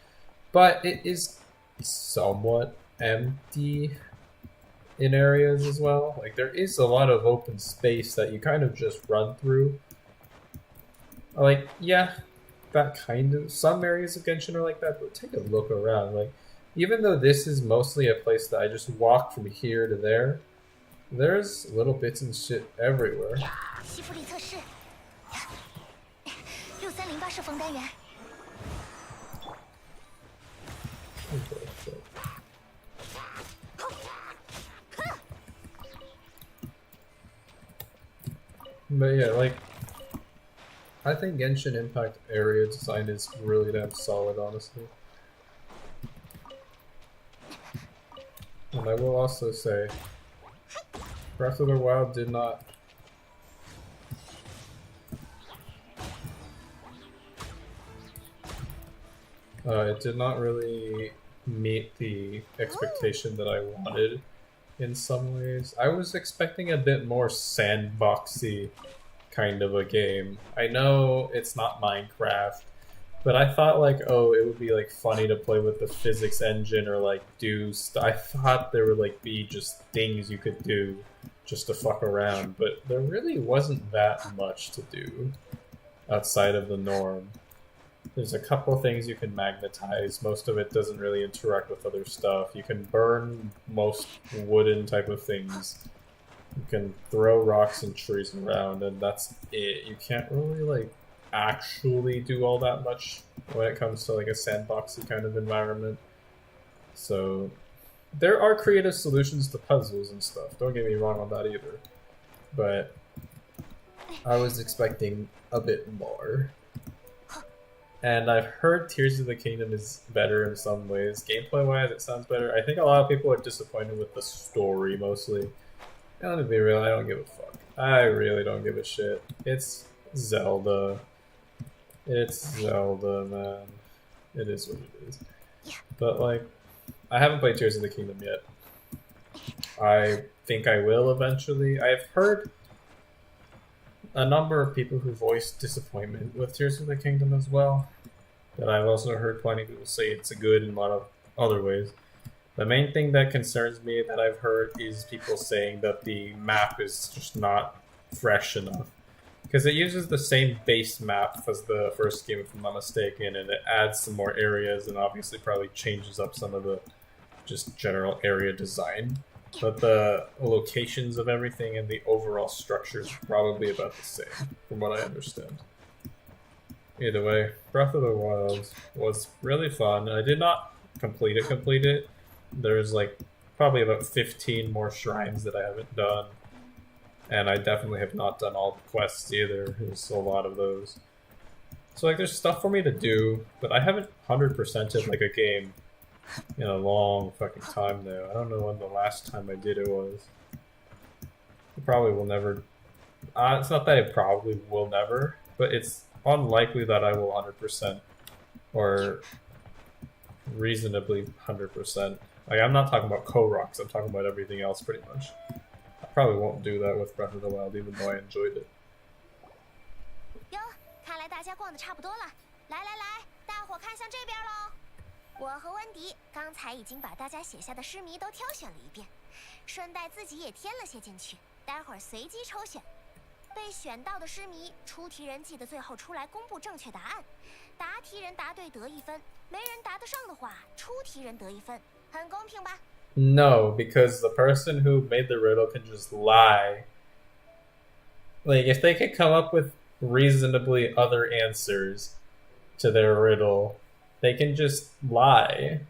Speaker 1: But it is somewhat empty in areas as well. Like, there is a lot of open space that you kind of just run through. Like, yeah, that kind of... Some areas of Genshin are like that, but take a look around. Like, even though this is mostly a place that I just walk from here to there, there's little bits and shit everywhere. But yeah, like, I think Genshin Impact area design is really damn solid, honestly. And I will also say, Breath of the Wild did not... it did not really meet the expectation that I wanted in some ways. I was expecting a bit more sandboxy kind of a game. I know it's not Minecraft, but I thought it would be funny to play with the physics engine or do I thought there would be just things you could do just to fuck around, but there really wasn't that much to do outside of the norm. There's a couple things you can magnetize. Most of it doesn't really interact with other stuff. You can burn most wooden type of things. You can throw rocks and trees around, and that's it. You can't really actually do all that much when it comes to a sandboxy kind of environment. So there are creative solutions to puzzles and stuff. Don't get me wrong on that either. But I was expecting a bit more. And I've heard Tears of the Kingdom is better in some ways. Gameplay-wise, it sounds better. I think a lot of people are disappointed with the story, mostly. And let me be real, I don't give a fuck. I really don't give a shit. It's Zelda. It's Zelda, man. It is what it is. But, I haven't played Tears of the Kingdom yet. I think I will eventually. I've heard a number of people who voiced disappointment with Tears of the Kingdom as well. But I've also heard plenty of people say it's good in a lot of other ways. The main thing that concerns me that I've heard is people saying that the map is just not fresh enough. Because it uses the same base map as the first game, if I'm not mistaken, and it adds some more areas and obviously probably changes up some of the just general area design. But the locations of everything and the overall structure is probably about the same, from what I understand. Either way, Breath of the Wild was really fun. I did not complete it. There's like probably about 15 more shrines that I haven't done. And I definitely have not done all the quests either. There's a lot of those. So like there's stuff for me to do, but I haven't 100%ed like a game in a long fucking time now. I don't know when the last time I did it was. It probably will never... it's not that it probably will never, but it's unlikely that I will 100% or reasonably 100%. Like I'm not talking about Koroks, I'm talking about everything else pretty much. I probably won't do that with Breath of the Wild, even though I enjoyed it.
Speaker 2: 哟，看来大家逛的差不多了，来来来，大伙看向这边喽。我和温迪刚才已经把大家写下的诗谜都挑选了一遍，顺带自己也添了些进去，待会儿随机抽选。被选到的诗谜，出题人记得最后出来公布正确答案。答题人答对得1分，没人答得上的话，出题人得1分，很公平吧？
Speaker 1: No, because the person who made the riddle can just lie. Like, if they could come up with reasonably other answers to their riddle, they can just lie.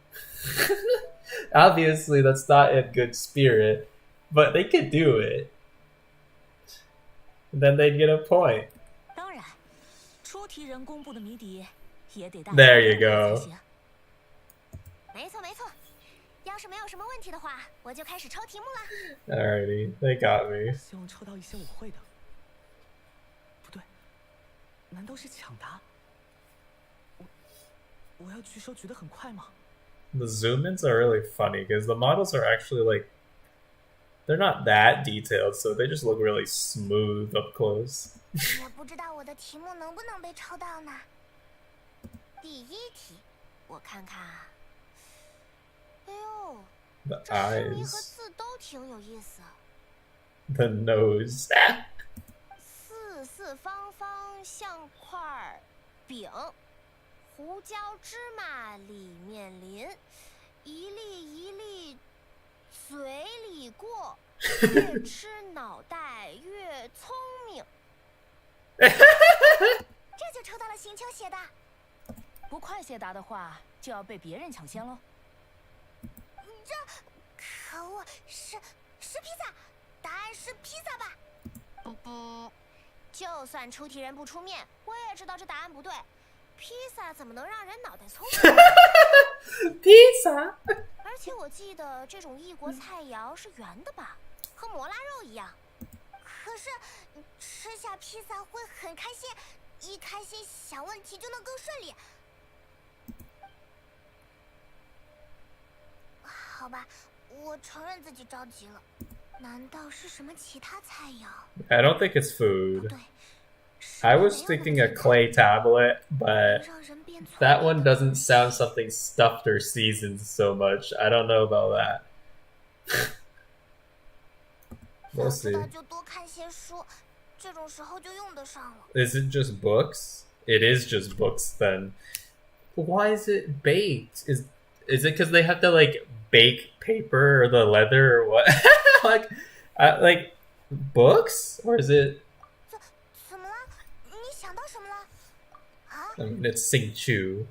Speaker 1: Obviously, that's not in good spirit, but they could do it. Then they'd get a point.
Speaker 3: 当然，出题人公布的谜底也得大家
Speaker 1: There you
Speaker 3: 认可
Speaker 1: go.
Speaker 3: 才行。
Speaker 2: 没错没错，要是没有什么问题的话，我就开始抽题目啦。
Speaker 1: Alrighty, they got me.
Speaker 6: 希望抽到一些我会的。不对，难道是抢答？我要举手举得很快吗？
Speaker 1: The zoom-ins are really funny because the models are actually like they're not that detailed, so they just look really smooth up close.
Speaker 2: 也不知道我的题目能不能被抽到呢。第1题，我看看啊。哎呦，
Speaker 1: The
Speaker 2: 这诗谜和
Speaker 1: eyes,
Speaker 2: 字都挺有意思。
Speaker 1: the nose.
Speaker 2: 四四方方像块饼，胡椒芝麻里面淋，一粒一粒嘴里过，越吃脑袋越聪明。这就抽到了邢秋写的。
Speaker 3: 不快些答的话，就要被别人抢先喽。
Speaker 2: 这可恶，是披萨，答案是披萨吧？不不，就算出题人不出面，我也知道这答案不对。披萨怎么能让人脑袋聪明？
Speaker 1: Pizza.
Speaker 2: 而且我记得这种异国菜肴是圆的吧，和摩拉肉一样。可是吃下披萨会很开心，一开心想问题就能更顺利。好吧，我承认自己着急了。难道是什么其他菜肴？
Speaker 1: I don't think it's food.
Speaker 2: 对，
Speaker 1: I was thinking a clay tablet, but
Speaker 2: 让人变聪
Speaker 1: that
Speaker 2: 明
Speaker 1: one
Speaker 2: 的
Speaker 1: doesn't sound something stuffed or seasoned so much. I don't know about that. We'll
Speaker 2: 早知
Speaker 1: see.
Speaker 2: 道就多看些书，这种时候就用得上了。
Speaker 1: Is it just books? It is just books then. Why is it baked? Is it because they have to like bake paper or the leather or what? like books, or is it?
Speaker 2: 怎么了？你想到什么了？啊？
Speaker 1: I mean, it's Sing Chu.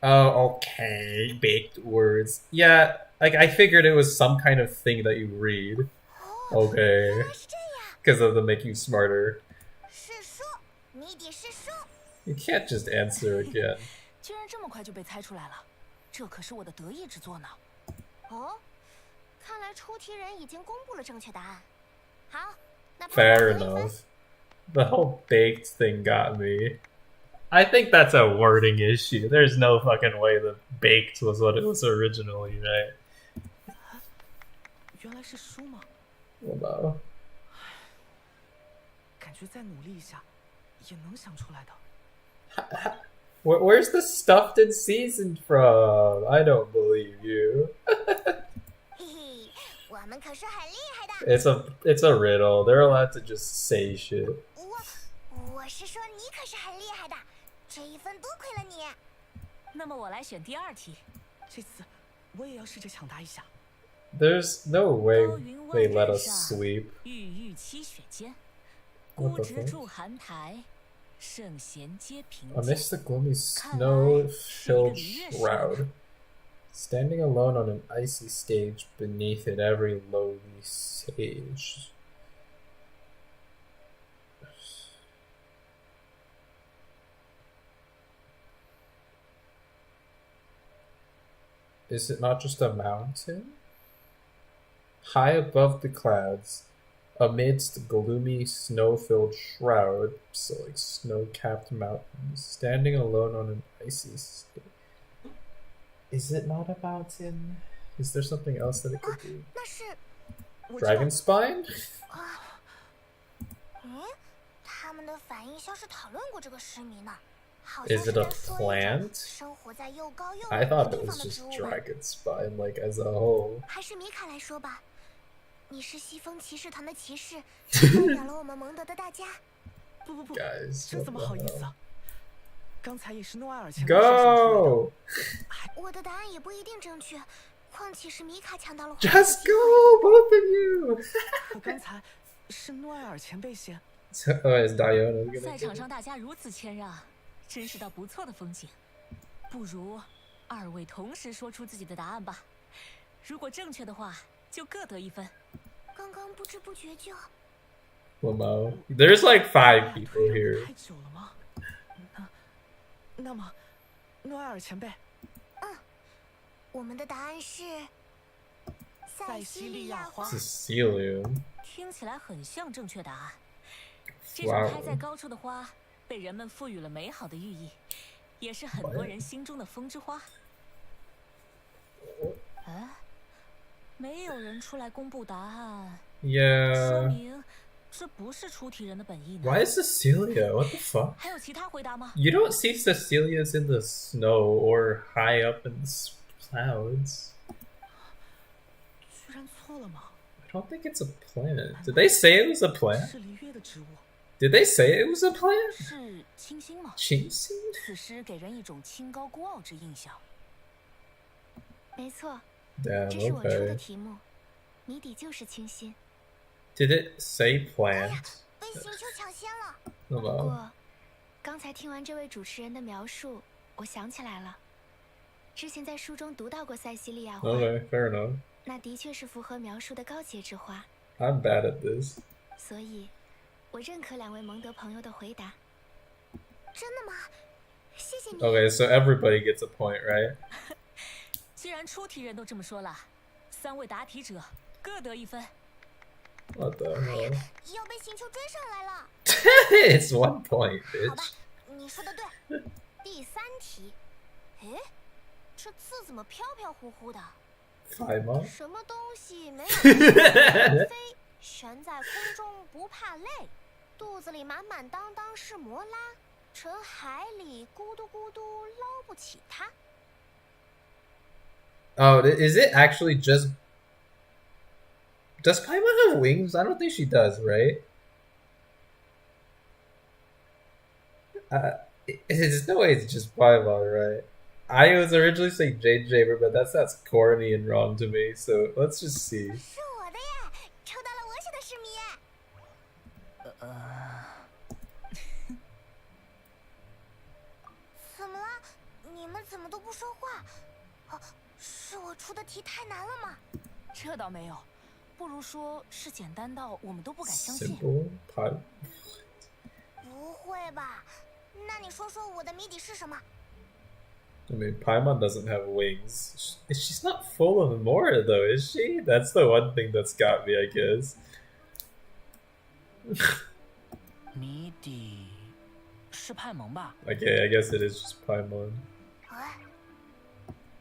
Speaker 1: Oh, okay. Baked words. Yeah, like I figured it was some kind of thing that you read.
Speaker 2: 哦，
Speaker 1: Okay.
Speaker 2: 原来是这样。
Speaker 1: Because of the make you smarter.
Speaker 2: 是书，谜底是书。
Speaker 1: You can't just answer again.
Speaker 3: 居然这么快就被猜出来了，这可是我的得意之作呢。
Speaker 2: 哦，看来出题人已经公布了正确答案。好，那判
Speaker 1: Fair
Speaker 2: 断得1分
Speaker 1: enough. The whole baked thing got me. I think that's a wording issue. There's no fucking way that baked was what it was originally, right?
Speaker 6: 原来是书吗？
Speaker 1: Well, no.
Speaker 6: 感觉再努力一下，也能想出来的。
Speaker 1: Where's the stuffed and seasoned from? I don't believe you.
Speaker 2: 嘿嘿，我们可是很厉害的。
Speaker 1: It's a riddle. They're allowed to just say shit.
Speaker 2: 我是说你可是很厉害的，这1分多亏了你。
Speaker 3: 那么我来选第2题。
Speaker 6: 这次我也要试着抢答一下。
Speaker 1: There's no way
Speaker 3: 高云
Speaker 1: they
Speaker 3: 万
Speaker 1: let
Speaker 3: 仞
Speaker 1: us
Speaker 3: 上，
Speaker 1: sweep.
Speaker 3: 郁郁期雪间，
Speaker 1: What
Speaker 3: 孤
Speaker 1: the
Speaker 3: 直
Speaker 1: fuck?
Speaker 3: 住寒台，圣贤皆平
Speaker 1: Amidst
Speaker 3: 贱。
Speaker 1: the gloomy snow-filled shroud, standing alone on an icy stage, beneath it every lowly sage. Is it not just a mountain? High above the clouds, amidst gloomy snow-filled shroud, so like snow-capped mountains, standing alone on an icy stage. Is it not a mountain? Is there something else that it could be?
Speaker 2: 那是
Speaker 1: Dragon spine?
Speaker 2: 他们的反应像是讨论过这个诗谜呢，好
Speaker 1: Is
Speaker 2: 像是
Speaker 1: it a
Speaker 2: 在说一种
Speaker 1: plant?
Speaker 2: 生活在又高又
Speaker 1: I
Speaker 2: 远的
Speaker 1: thought
Speaker 2: 地
Speaker 1: it
Speaker 2: 方
Speaker 1: was
Speaker 2: 的
Speaker 1: just
Speaker 2: 植物吧。
Speaker 1: dragon spine, like as a whole.
Speaker 2: 还是米卡来说吧，你是西风骑士团的骑士，代表了我们蒙德的大家。
Speaker 6: 不，
Speaker 1: Guys,
Speaker 6: 这
Speaker 1: what
Speaker 6: 怎么
Speaker 1: the
Speaker 6: 好意
Speaker 1: hell?
Speaker 6: 思啊？刚才也是诺埃尔前辈说想出来的。
Speaker 1: Go!
Speaker 2: 我的答案也不一定正确，况且是米卡抢到了回答的
Speaker 1: Just
Speaker 2: 机会。
Speaker 1: go, both of you!
Speaker 6: 可刚才是诺埃尔前辈先。
Speaker 1: Oh, is Diana
Speaker 3: 赛
Speaker 1: gonna
Speaker 3: 场
Speaker 1: do
Speaker 3: 上大家如此谦让，真是道不错的风景。不如二位同时说出自己的答案吧。如果正确的话，就各得1分。
Speaker 2: 刚刚不知不觉就
Speaker 1: Lamo. There's like 5 people
Speaker 6: 推得
Speaker 1: here.
Speaker 6: 太久了吗？那么，诺埃尔前辈，
Speaker 2: 我们的答案是塞西利亚花。
Speaker 1: Cecilia.
Speaker 3: 听起来很像正确答案。这种
Speaker 1: Wow.
Speaker 3: 开在高处的花，被人们赋予了美好的寓意，也是很多人心中的风之花。没有人出来公布答案，说
Speaker 1: Yeah.
Speaker 3: 明这不是出题人的本意呢。
Speaker 1: Why is Cecilia? What the fuck?
Speaker 3: 还有其他回答吗？
Speaker 1: You don't see Cecilias in the snow or high up in the clouds.
Speaker 6: 居然错了吗？
Speaker 1: I don't think it's a plant. Did they say it was a plant?
Speaker 6: 是璃月的植物。
Speaker 1: Did they say it was a plant?
Speaker 3: 是清新吗？
Speaker 1: Chinxing?
Speaker 3: 此诗给人一种清高孤傲之印象。
Speaker 2: 没错，
Speaker 1: Damn,
Speaker 2: 这是我出的
Speaker 1: okay.
Speaker 2: 题目，谜底就是清新。
Speaker 1: Did it say plant?
Speaker 2: 被星球抢先了。
Speaker 1: Hello.
Speaker 2: 不过，刚才听完这位主持人的描述，我想起来了，之前在书中读到过塞西利亚花，
Speaker 1: Okay, fair enough.
Speaker 2: 那的确是符合描述的高洁之花，
Speaker 1: I'm bad at this.
Speaker 2: 所以，我认可2位蒙德朋友的回答。真的吗？谢谢你。
Speaker 1: Okay, so everybody gets a point, right?
Speaker 3: 既然出题人都这么说了，3位答题者各得1分。
Speaker 1: What the hell?
Speaker 2: 要被星球追上来了。
Speaker 1: It's 1 point,
Speaker 2: 好吧
Speaker 1: bitch.
Speaker 2: 你说的对。第3题，哎，这字怎么飘飘忽忽的？
Speaker 1: Paimon?
Speaker 2: 什么东西没有飞，悬在空中不怕累，肚子里满满当当是摩拉，沉海里咕嘟咕嘟捞不起它。
Speaker 1: Oh, is it actually just... Does Paimon have wings? I don't think she does, right? There's no way it's just Paimon, right? I was originally saying Jade Jaber, but that sounds corny and wrong to me, so let's just see.
Speaker 2: 是我的耶，抽到了我写的诗谜。怎么了？你们怎么都不说话？是我出的题太难了吗？
Speaker 3: 这倒没有，不如说是简单到我们都不敢相信。
Speaker 1: Simple Paimon.
Speaker 2: 不会吧？那你说说我的谜底是什么？
Speaker 1: I mean, Paimon doesn't have wings. She's not full of Mora, though, is she? That's the one thing that's got me, I guess.
Speaker 4: 谜底是派蒙吧？
Speaker 1: Okay, I guess it is just Paimon.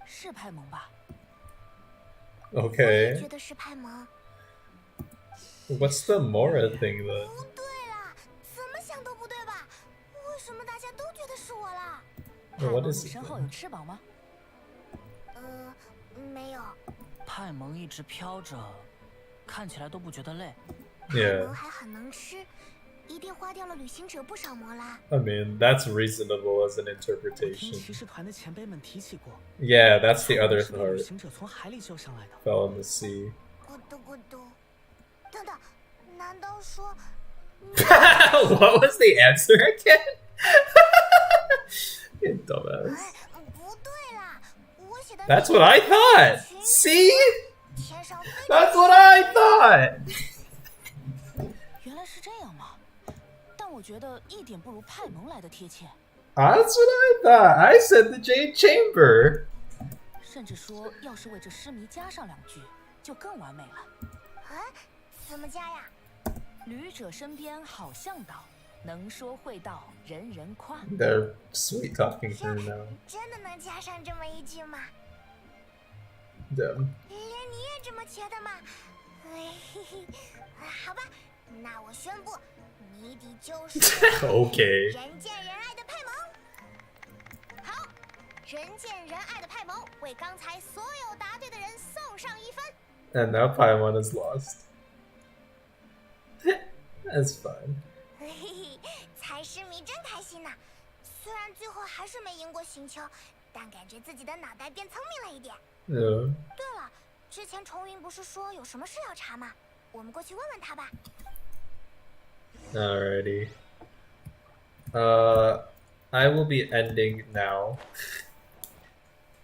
Speaker 3: 是派蒙吧？
Speaker 2: 我也
Speaker 1: Okay.
Speaker 2: 觉得是派蒙。
Speaker 1: What's the Mora thing, then?
Speaker 2: 不对啦，怎么想都不对吧？为什么大家都觉得是我啦？
Speaker 3: 派
Speaker 1: What
Speaker 3: 蒙
Speaker 1: is
Speaker 3: 你
Speaker 1: it
Speaker 3: 身
Speaker 1: then?
Speaker 3: 后有翅膀吗？
Speaker 2: 没有。
Speaker 4: 派蒙一直飘着，看起来都不觉得累。
Speaker 2: 派
Speaker 1: Yeah.
Speaker 2: 蒙还很能吃，一定花掉了旅行者不少摩拉。
Speaker 1: I mean, that's reasonable as an
Speaker 6: 听
Speaker 1: interpretation.
Speaker 6: 骑士团的前辈们提起过，
Speaker 1: Yeah, that's the other
Speaker 6: 是被旅
Speaker 1: part.
Speaker 6: 行者从海里救上来的。
Speaker 1: Fell in the sea.
Speaker 2: 咕嘟咕嘟。等等，难道说
Speaker 1: What was the answer again? You dumbass.
Speaker 2: 不对啦，我写的
Speaker 1: That's what I thought. See?
Speaker 2: 天上飞
Speaker 1: That's what I thought.
Speaker 3: 原来是这样吗？但我觉得一点不如派蒙来的贴切。
Speaker 1: That's what I thought. I said the Jade Chamber.
Speaker 3: 甚至说，要是为这诗谜加上2句，就更完美了。
Speaker 2: 啊？怎么加呀？
Speaker 3: 旅者身边好向导，能说会道人人夸。
Speaker 1: They're sweet talking through now.
Speaker 2: 真的能加上这么一句吗？
Speaker 1: Them.
Speaker 2: 连你也这么觉得吗？好吧，那我宣布，谜底就是
Speaker 1: Okay.
Speaker 2: 人见人爱的派蒙。好，人见人爱的派蒙为刚才所有答对的人送上1分。
Speaker 1: And now Paimon is lost. That's fine.
Speaker 2: 猜诗谜真开心呐！虽然最后还是没赢过行秋，但感觉自己的脑袋变聪明了一点。
Speaker 1: Yeah.
Speaker 2: 对了，之前重云不是说有什么事要查吗？我们过去问问他吧。
Speaker 1: Alrighty. I will be ending now.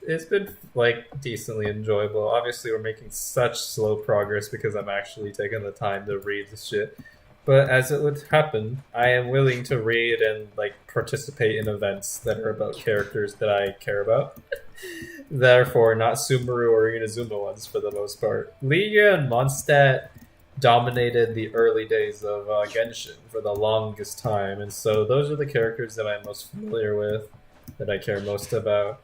Speaker 1: It's been like decently enjoyable. Obviously, we're making such slow progress because I'm actually taking the time to read the shit. But as it would happen, I am willing to read and like participate in events that are about characters that I care about. Therefore, not Subaru or Inazuma ones for the most part. Liga and Mondstadt dominated the early days of Genshin for the longest time, and so those are the characters that I'm most familiar with, that I care most about.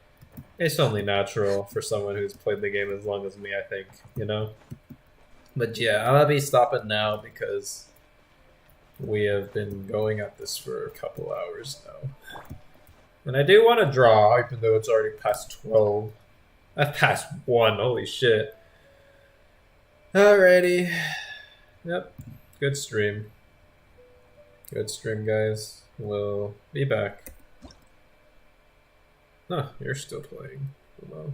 Speaker 1: It's only natural for someone who's played the game as long as me, I think, you know? But yeah, I'll be stopping now because we have been going at this for a couple hours now. And I do want to draw, even though it's already past 12. That's past 1, holy shit. Alrighty. Yep, good stream. Good stream, guys. We'll be back. Huh, you're still playing. Hello.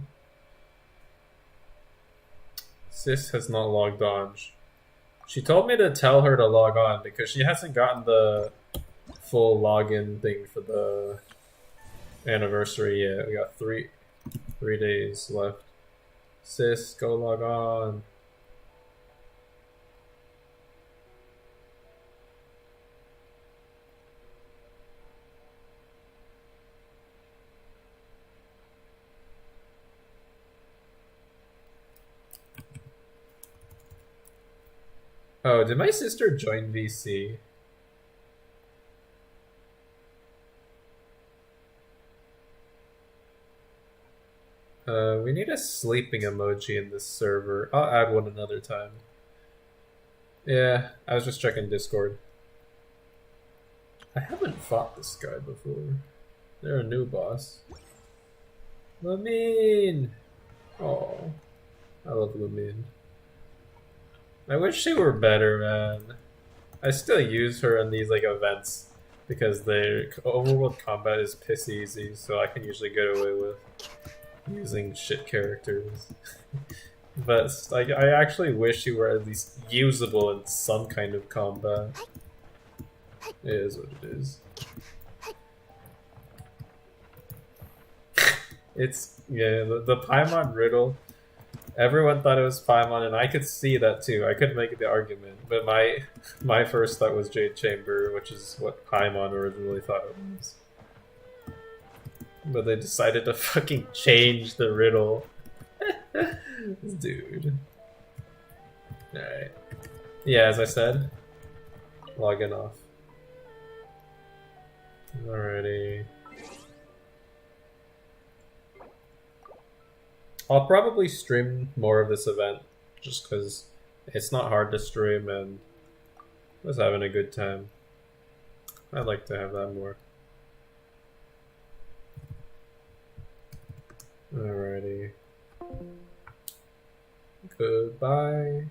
Speaker 1: Sis has not logged on. She told me to tell her to log on because she hasn't gotten the full login thing for the anniversary yet. We got three days left. Sis, go log on. Oh, did my sister join VC? We need a sleeping emoji in this server. I'll add one another time. Yeah, I was just checking Discord. I haven't fought this guy before. They're a new boss. Lumine! Oh, I love Lumine. I wish she were better, man. I still use her in these like events because their overworld combat is piss easy, so I can usually get away with using shit characters. But like, I actually wish she were at least usable in some kind of combat. It is what it is. It's yeah, the Paimon riddle. Everyone thought it was Paimon, and I could see that too. I could make the argument, but my first thought was Jade Chamber, which is what Paimon originally thought it was. But they decided to fucking change the riddle. Dude. Alright. Yeah, as I said, logging off. Alrighty. I'll probably stream more of this event just because it's not hard to stream and I was having a good time. I'd like to have that more. Alrighty. Goodbye.